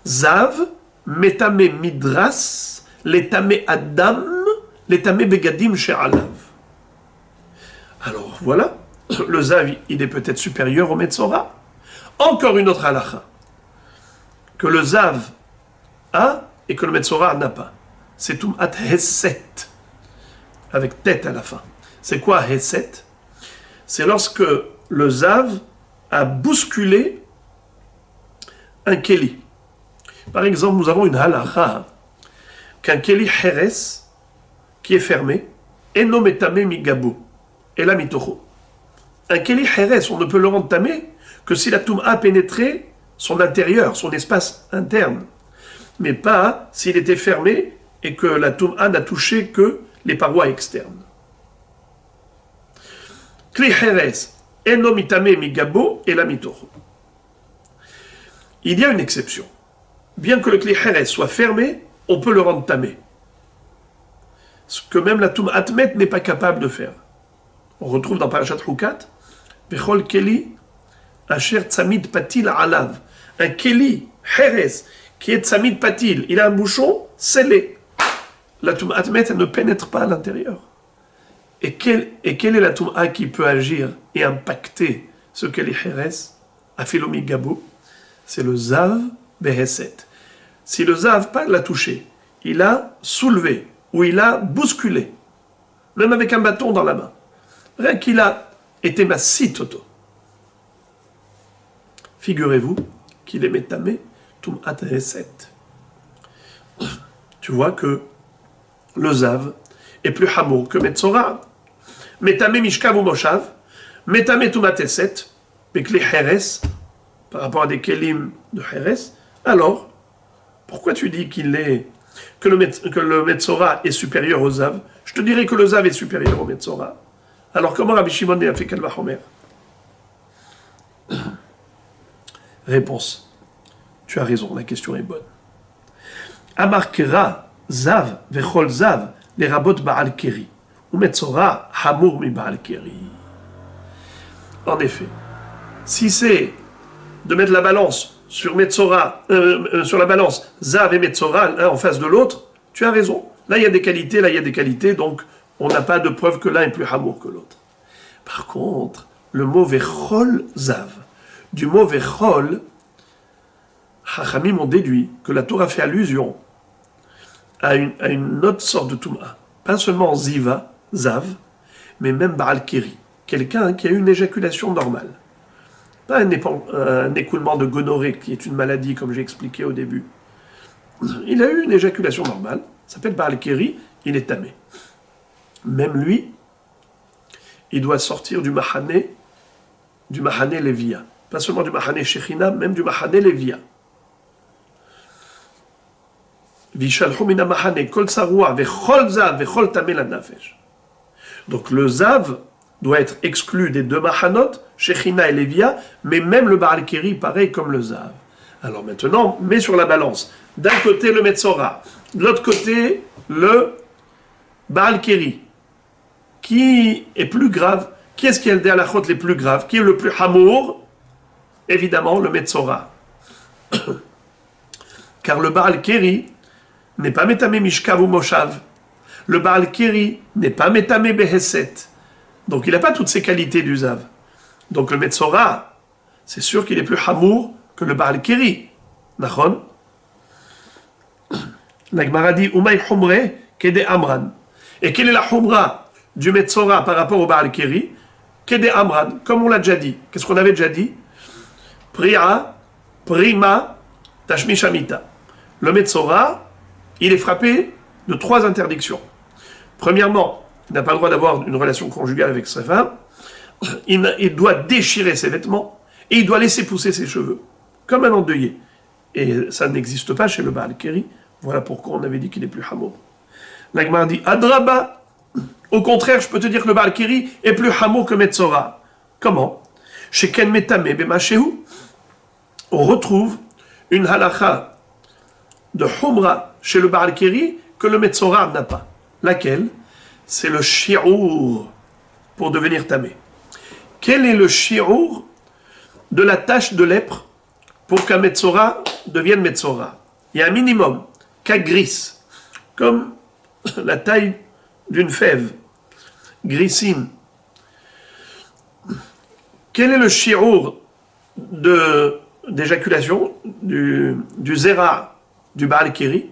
Zav, Metame Midras, Letame Adam, Letame Begadim She'alav. Alors voilà, le Zav, il est peut-être supérieur au Metzora. Encore une autre halakha, que le Zav a et que le Metzora n'a pas. C'est Tum'at Hesset, avec tête à la fin. C'est quoi Hesset? C'est lorsque le Zav a bousculé un Keli. Par exemple, nous avons une halakha qu'un Keli Heres, qui est fermé, eno metame migabo, et la mitocho. Un keli heres, on ne peut le rendre tamé que si la touma a pénétré son intérieur, son espace interne, mais pas s'il était fermé et que la touma n'a touché que les parois externes. Kli heres, eno mitame migabo, et la mitocho. Il y a une exception. Bien que le kli heres soit fermé, on peut le rendre tamé. Ce que même la touma atmet n'est pas capable de faire. On retrouve dans Parashat Hukat, Bechol Keli, Asher Tzamid Patil Alav. Un Keli, Heres, qui est Tzamid Patil, il a un bouchon scellé. La touma atmet, elle ne pénètre pas à l'intérieur. Et quelle est la touma qui peut agir et impacter ce Keli Heres, Afilomi Gabo? C'est le Zav Beheset. Si le Zav, pas l'a touché, il a soulevé, ou il a bousculé, même avec un bâton dans la main. Rien qu'il a été massitoto. Figurez-vous qu'il est métamé tum atreset. Tu vois que le zav est plus hamour que metzora. Métamé mishkav ou moshav, métamé tum atreset, avec les heres, par rapport à des kelim de heres. Alors, pourquoi tu dis que le metzora est supérieur au zav? Je te dirais que le zav est supérieur au metzora. Alors comment Rabbi Shimon a fait Kalva Homer? Réponse. Tu as raison, la question est bonne. Amarkera zav vechol zav les rabot baal keri ou metzora hamour mi baal keri. En effet, si c'est de mettre la balance sur metzora, sur la balance zav et metzora l'un en face de l'autre, tu as raison. Là il y a des qualités, là il y a des qualités, donc on n'a pas de preuve que l'un est plus hamour que l'autre. Par contre, le mot vechol zav, du mot vechol, Chachamim ont déduit que la Torah fait allusion à une autre sorte de Touma. Pas seulement ziva, zav, mais même Baal Keri. Quelqu'un qui a eu une éjaculation normale. Pas un écoulement de gonorrhée, qui est une maladie, comme j'ai expliqué au début. Il a eu une éjaculation normale, s'appelle Baal Keri, il est tamé. Même lui, il doit sortir du Mahane Lévia. Pas seulement du Mahane Shechina, même du Mahane Lévia. Donc le Zav doit être exclu des deux Mahanot, Shechina et Lévia, mais même le Baal Keri, pareil comme le Zav. Alors maintenant, mets sur la balance. D'un côté le Metzora, de l'autre côté le Baal Keri. Qui est plus grave? Qui est-ce qui a des halachot les plus graves? Qui est le plus hamour? Évidemment, le Metzora. Car le Baal Keri n'est pas métamé mishkav ou moshav. Le Baal Keri n'est pas métamé beheset. Donc il n'a pas toutes ces qualités du Zav. Donc le Metzora, c'est sûr qu'il est plus hamour que le Baal Keri. Nachon? La Gemara dit Umay humre kede amran. Et quelle est la humra du Metzora par rapport au Baal Keri? Kede amran, comme on l'a déjà dit. Qu'est-ce qu'on avait déjà dit? Priya, prima, tashmishamita. Le Metzora, il est frappé de 3 interdictions. Premièrement, il n'a pas le droit d'avoir une relation conjugale avec sa femme. Il doit déchirer ses vêtements et il doit laisser pousser ses cheveux, comme un endeuillé. Et ça n'existe pas chez le Baal Keri. Voilà pourquoi on avait dit qu'il est plus hamour. La Gemara dit Adraba. Au contraire, je peux te dire que le Baal Keri est plus hamour que Metzora. Comment? Chez Ken Metame Bemachehu, on retrouve une halacha de Humra chez le Baal Keri que le Metzora n'a pas. Laquelle? C'est le shi'ur pour devenir tamé. Quel est le shi'ur de la tache de lèpre pour qu'un Metzora devienne Metzora? Il y a un minimum, kagris, comme la taille d'une fève, grissine. Quel est le shi'ur d'éjaculation du zera du Baal Keri?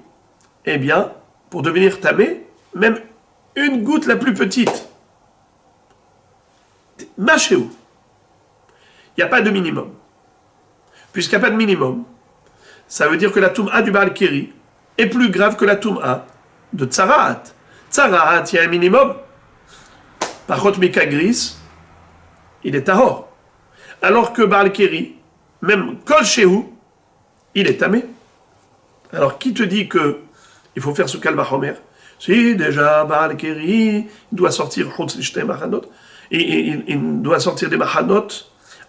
Eh bien, pour devenir tamé, même une goutte la plus petite. Machéou. Il n'y a pas de minimum. Puisqu'il n'y a pas de minimum, ça veut dire que la Toum'a du Baal Keri est plus grave que la Toum'a de Tsaraat. Tzaraat, il y a un minimum. Pachot Mika Gris, il est tahor. Alors que Baal Keri, même Kol Shehu, il est tamé. Alors qui te dit que il faut faire ce Kalvachomer? Si déjà Baal Keri doit sortir il doit sortir des Machanot,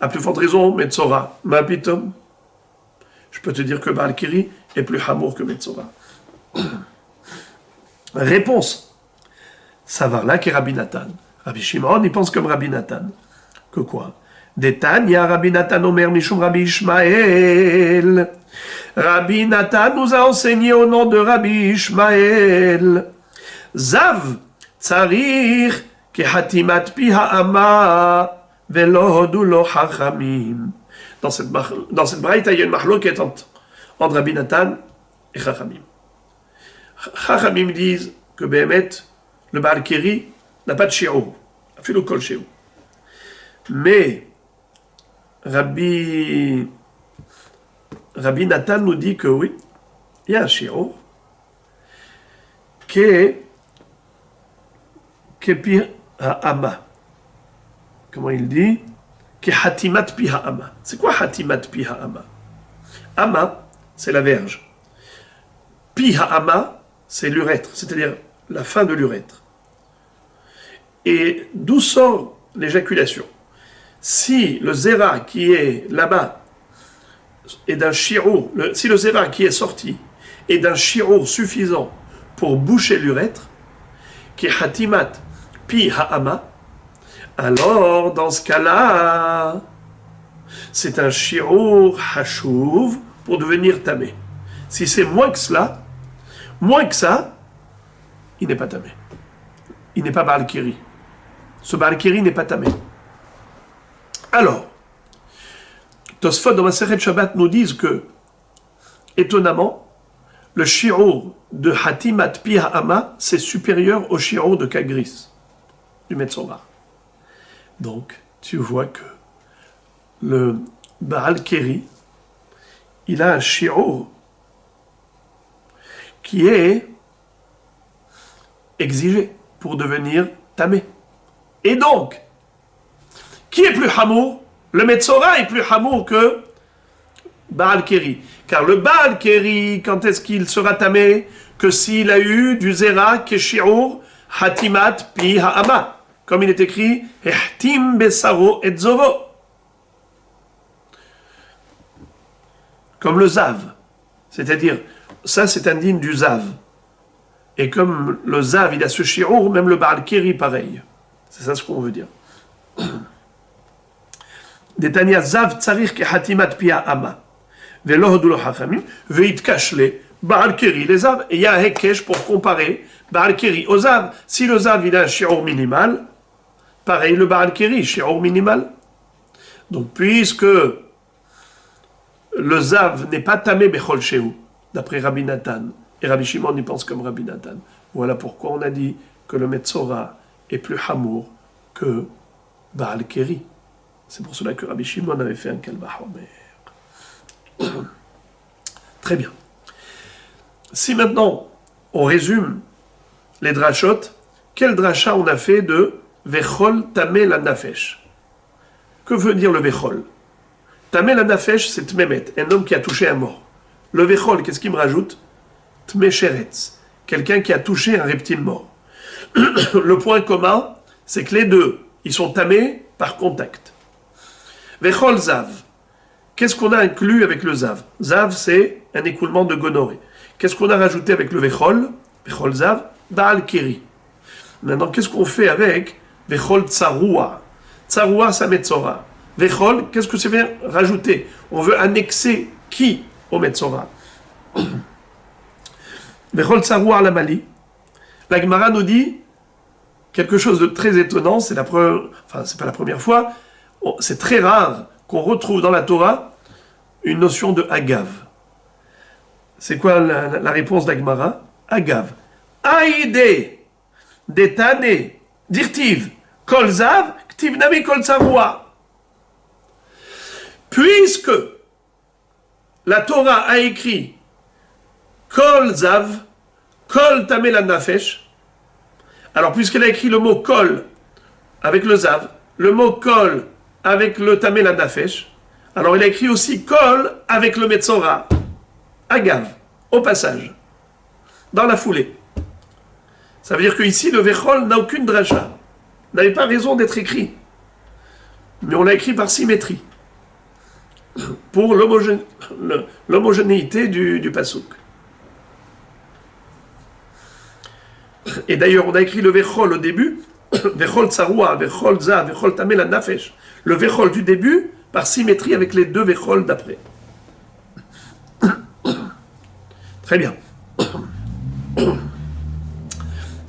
à plus forte raison, Metzora, Mapitom. Je peux te dire que Baal Keri est plus hamour que Metzora. Réponse. Savarla qui est Rabbi Nathan. Rabbi Shimon, il pense comme Rabbi Nathan. Que quoi? Détania, Rabbi Nathan Omer Mishum Rabbi Ishmael. Rabbi Nathan nous a enseigné au nom de Rabbi Ishmael. Zav, Tsarir, Ki Hatimat Pi Ha'ama, Velo Hodu Lo Chachamim. Dans cette braïta, il y a une mahloket entre Rabbi Nathan et Chachamim. Chachamim disent que Béhémet, le Baal Keri, n'a pas de shi'ur, fait le kol shi'ur. Mais Rabbi Nathan nous dit que oui, il y a un shi'ur qui est pi ha'ama. Comment il dit? Qui est hatimat pi ha'ama. C'est quoi hatimat pi ha'ama? Ama, c'est la verge. Pi ha'ama, c'est l'urètre, c'est-à-dire la fin de l'urètre. Et d'où sort l'éjaculation? Si le zéra qui est là-bas est d'un shi'ur, si le zéra qui est sorti est d'un shi'ur suffisant pour boucher l'urètre, qui est hatimat pi ha'ama, alors dans ce cas-là, c'est un shi'ur hashuv pour devenir tamé. Si c'est moins que ça, il n'est pas tamé. Il n'est pas Baal Keri. Ce Baal Keri n'est pas tamé. Alors, Tosfot dans Masechet Shabbat nous disent que, étonnamment, le shi'ur de Hatimat Pi Ha'ama, c'est supérieur au shi'ur de Kagris, du Metzora. Donc, tu vois que le Baal Keri, il a un shi'ur qui est exigé pour devenir tamé. Et donc, qui est plus hamour? Le Metzora est plus hamour que Baal Keri. Car le Baal Keri, quand est-ce qu'il sera tamé? Que s'il a eu du Zera, Keshi'ur, Hatimat, Pi Ha'ama. Comme il est écrit, Ehtim Besaro et Zovo. Comme le Zav. C'est-à-dire, ça c'est indigne du Zav. Et comme le Zav, il a ce Shi'ur, même le Baal Keri, pareil. C'est ça ce qu'on veut dire. Détania Zav Tsarir Ke Hatimat Pi Ha'ama. Velo Hodu Lo Chachamim. Veit Kashle. Baal Keri, les Zav. Et il y a un Hekesh pour comparer Baal Keri au Zav. Si le Zav, il a un Shi'ur minimal, pareil le Baal Keri, Shi'ur minimal. Donc, puisque le Zav n'est pas tamé Bechol Shehu, d'après Rabbi Nathan, et Rabbi Shimon y pense comme Rabbi Nathan. Voilà pourquoi on a dit que le Metzora est plus hamour que Baal Keri. C'est pour cela que Rabbi Shimon avait fait un Kalvachomer. Très bien. Si maintenant on résume les drachot, quel dracha on a fait de Vechol Tamé la Nafesh? Que veut dire le Vechol? Tamé la Nafesh, c'est Tmemet, un homme qui a touché un mort. Le Vechol, qu'est-ce qu'il me rajoute? Tmesheretz, quelqu'un qui a touché un reptile mort. Le point commun, c'est que les deux, ils sont tamés par contact. Vechol Zav. Qu'est-ce qu'on a inclus avec le Zav? Zav, c'est un écoulement de gonorrhée. Qu'est-ce qu'on a rajouté avec le Vechol? Vechol Zav, Baal Keri. Maintenant, qu'est-ce qu'on fait avec Vechol Tsaroua? Tsaroua, ça Metzora. Vechol, qu'est-ce que c'est fait rajouter? On veut annexer qui au Metzora? Vechol Tsaroua la Mali. La Gemara nous dit quelque chose de très étonnant, c'est pas la première fois, c'est très rare qu'on retrouve dans la Torah une notion de Agav. C'est quoi la réponse d'Agmara? Agav. Aïde, Detane, Dirtiv, Kol Zav, Ktiv Nami Kol Tsaroua. Puisque la Torah a écrit Kol Zav, Kol Tamé la Nafesh, Alors, puisqu'elle a écrit le mot kol avec le zav, le mot kol avec le tamé la nafesh, alors il a écrit aussi kol avec le metzora, agav, au passage, dans la foulée. Ça veut dire qu'ici, le vechol n'a aucune dracha, n'avait pas raison d'être écrit. Mais on l'a écrit par symétrie, pour l'homogénéité du pasouk. Et d'ailleurs, on a écrit le vechol au début, vechol tsaroua, vechol za, vechol tamé la nafesh. Le vechol du début, par symétrie avec les deux vechol d'après. Très bien.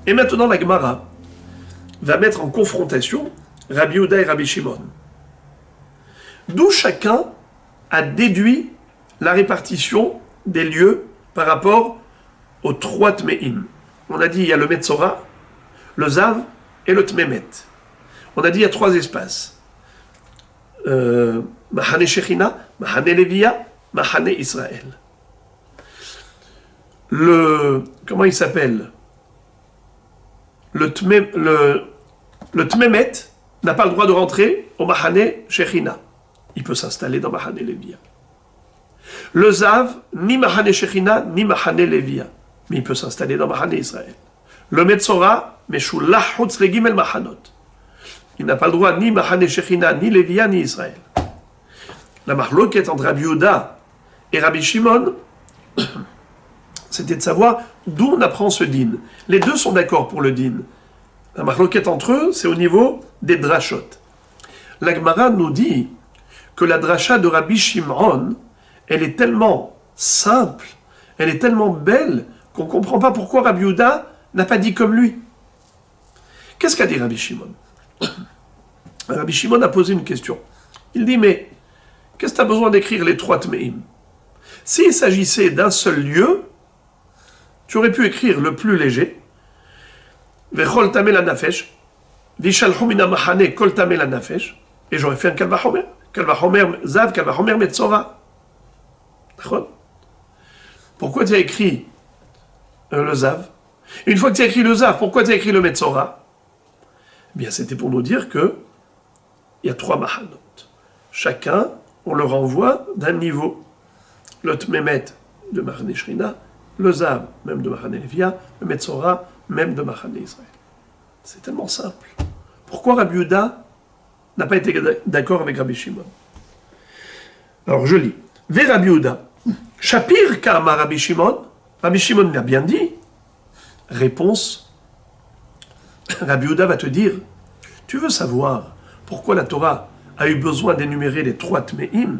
Et maintenant, la Gemara va mettre en confrontation Rabbi Yehuda et Rabbi Shimon. D'où chacun a déduit la répartition des lieux par rapport aux trois Tmeim. On a dit il y a le Metzora, le Zav et le Tmemet. On a dit il y a trois espaces. Mahane Shechina, Mahane Levia, Mahane Israël. Comment il s'appelle? Le Tmemet n'a pas le droit de rentrer au Mahane Shechina. Il peut s'installer dans Mahane Levia. Le Zav, ni Mahane Shechina, ni Mahane Levia. Mais il peut s'installer dans Mahane Israël. Le Metzora, Meshulach Hutz Legimel Mahanot. Il n'a pas le droit ni Mahane Shechina, ni Levia, ni Israël. La marloquette entre Rabbi Yehuda et Rabbi Shimon, c'était de savoir d'où on apprend ce din. Les deux sont d'accord pour le din. La marloquette entre eux, c'est au niveau des drachot. La Gemara nous dit que la dracha de Rabbi Shimon, elle est tellement simple, elle est tellement belle, qu'on ne comprend pas pourquoi Rabbi Yehuda n'a pas dit comme lui. Qu'est-ce qu'a dit Rabbi Shimon? Rabbi Shimon a posé une question. Il dit, mais qu'est-ce que tu as besoin d'écrire les trois Tmeim? S'il s'agissait d'un seul lieu, tu aurais pu écrire le plus léger, Vechol tamé la nafesh, Vishalhu mina mahane kol tamé la nafesh, et j'aurais fait un kalvachomer. Kalvachomer zav, kalvachomer metzora. D'accord? Pourquoi tu as écrit le zav? Une fois que tu as écrit le zav, pourquoi tu as écrit le metzora? Eh bien, c'était pour nous dire que il y a trois mahanot. Chacun, on le renvoie d'un niveau. Le tmemet de Mahane Shrina, le zav, même de Mahane Levia, le metzora, même de Mahane Israël. C'est tellement simple. Pourquoi Rabbi Yehuda n'a pas été d'accord avec Rabbi Shimon? Alors je lis. Ve Rabbi Yehuda, Shapir Kama Rabbi Shimon, Rabbi Shimon l'a bien dit. Réponse, Rabbi Yehuda va te dire, tu veux savoir pourquoi la Torah a eu besoin d'énumérer les trois Tmeim?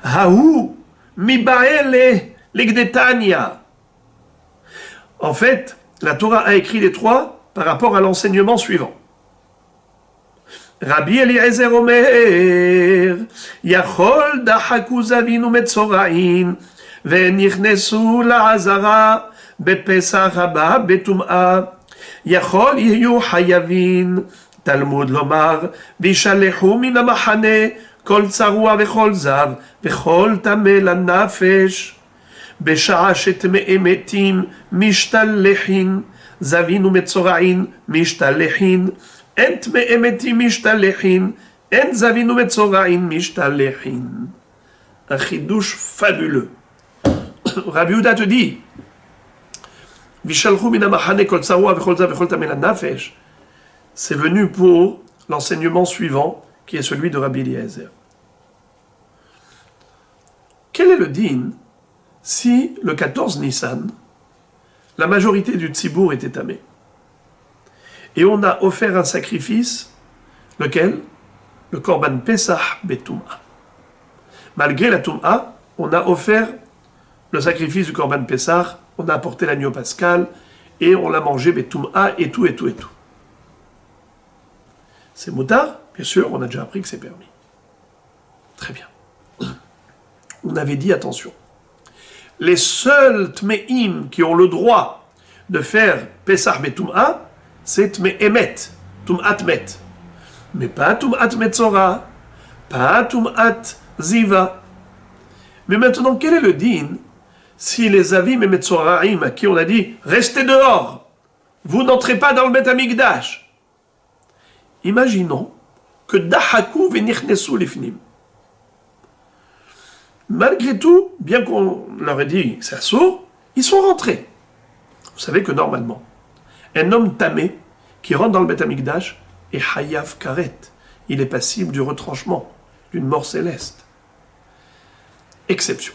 Haou, Mibaele, Legdetania. En fait, la Torah a écrit les trois par rapport à l'enseignement suivant. Rabbi Eliezer Omer, Yachol dachaku zavinu metzoraim, venichnesu la'azara, בפסח הבא בטומאה, יכול יהיו חייבים, תלמוד לומר, וישלחו מן המחנה כל צרוע וכל זב, וכל טמא לנפש, בשעה שטמאי מתים משתלחין, זבין ומצורעין משתלחין, אין טמאי מתים משתלחין, אין זבין ומצורעין משתלחין. Un chidouche fabuleux. Rabbi Yehuda te dit, c'est venu pour l'enseignement suivant, qui est celui de Rabbi Eliezer. Quel est le din si le 14 Nissan, la majorité du Tzibour était tamé, et on a offert un sacrifice, lequel? Le Korban Pesach Betum'a. Malgré la Tum'a, on a offert le sacrifice du Korban Pesach, on a apporté l'agneau pascal, et on l'a mangé Betum'a, et tout, et tout, et tout. C'est moutard, bien sûr, on a déjà appris que c'est permis. Très bien. On avait dit, attention, les seuls Tme'im qui ont le droit de faire Pesach Betum'a, c'est Tme'emet, Tum'at Met. Mais pas Tum'at Metzora, pas Tum'at Ziva. Mais maintenant, quel est le din si les Avim et Metzoraim, à qui on a dit restez dehors, vous n'entrez pas dans le Beth Amikdash. Imaginons que Dahaku venichnesu lifnim. Malgré tout, bien qu'on leur ait dit que c'est assourd, ils sont rentrés. Vous savez que normalement, un homme tamé qui rentre dans le Beth Amikdash est hayav karet. Il est passible du retranchement, d'une mort céleste. Exception.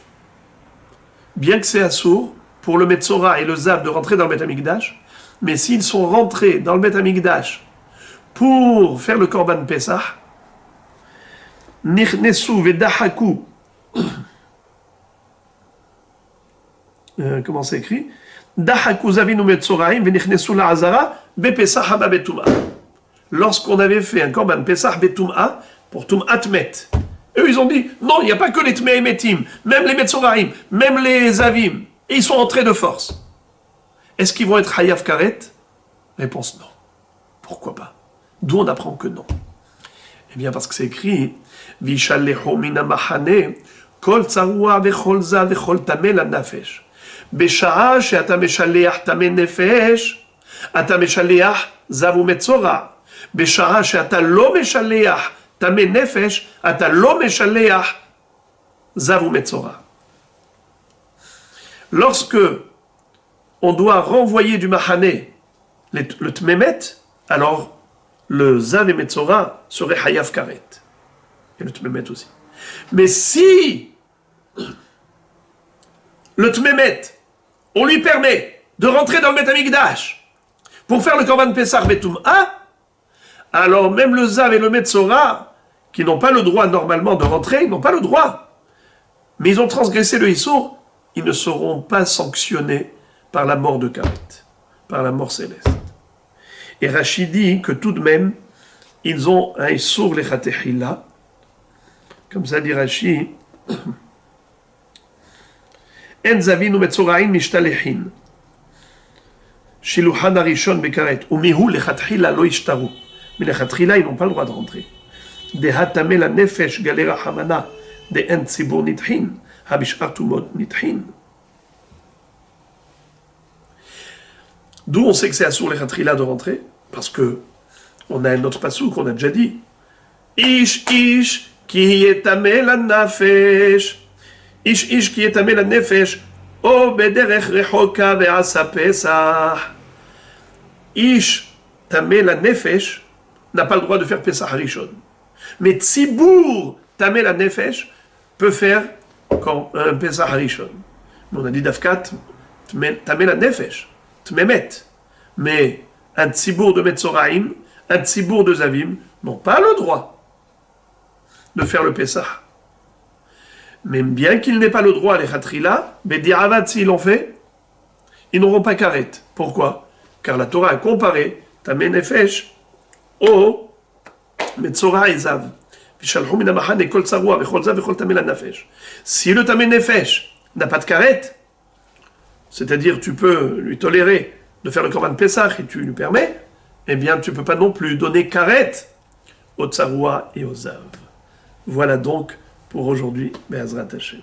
Bien que c'est assourd pour le Metzora et le Zav de rentrer dans le Beth Amikdash, mais s'ils sont rentrés dans le Beth Amikdash pour faire le Korban Pesach, Nichnesu vedahaku, comment c'est écrit? Dahaku zavinu Metzoraim venichnesu la'azara bepesach haba betum'a. Lorsqu'on avait fait un Korban Pesach betum'a pour Tum'at Met, eux ils ont dit non, il n'y a pas que les Tmei Metim, même les Metzoraim, même les Avim, et ils sont entrés de force. Est-ce qu'ils vont être Hayav Karet? Réponse non. Pourquoi pas? D'où on apprend que non. Eh bien parce que c'est écrit Vishallehu mina mahane kol tsarua vechol za vechol tameh lanafesh. Besha'a she'ata meshalleach tameh nefesh, ata meshalleach zav umetzora. Besha'a she'ata lo meshalleach tameh nefesh, ata lo meshalleach zav umetzora. Lorsque on doit renvoyer du Mahané le Tmemet, alors le Zav et Metzora serait Hayav Karet. Et le Tmemet aussi. Mais si le Tmemet, on lui permet de rentrer dans le Beth Amikdash pour faire le Korban Pesach Betum'a, alors même le Zav et le Metzora, qui n'ont pas le droit normalement de rentrer, ils n'ont pas le droit. Mais ils ont transgressé le Issour, ils ne seront pas sanctionnés par la mort de Karet, par la mort céleste. Et Rashi dit que tout de même, ils ont un Issour lechatechila, comme ça dit Rashi, En zavinu metzoraim mishtalechin, shiluchan arishon bekaret, ou mihu lechatechila lo ishtaru. Mais lechatechila, ils n'ont pas le droit de rentrer. De hatame la nefesh galera hamana, de en tzibur nithin, habishartumot nithin. D'où on sait que c'est assour les khatrila de rentrer, parce que on a un autre passou qu'on a déjà dit. Ish ish ki yetameh la nafesh. Ish ish ki yetameh la nefesh. O bederech rechoka ve'asa pesach. Ish tameh la nefesh n'a pas le droit de faire pesach harishon. Mais tzibour tameh la nefesh peut faire un pesach harishon. On a dit dafkat tameh la nefesh. Tmemet. Mais un tzibour de Metzoraim, un tzibour de Zavim n'ont pas le droit de faire le Pessah. Mais bien qu'ils n'aient pas le droit, les Khatrila, mais Diravad, s'ils l'ont fait, ils n'auront pas Karet. Pourquoi? Car la Torah a comparé Tameh Nefesh au Metzora et Zav. Si le Tameh Nefesh n'a pas de Karet, c'est-à-dire tu peux lui tolérer de faire le Korban Pesach et tu lui permets, eh bien tu ne peux pas non plus donner Karet au Tsaroua et au Zav. Voilà donc pour aujourd'hui, Be'ezrat Hashem.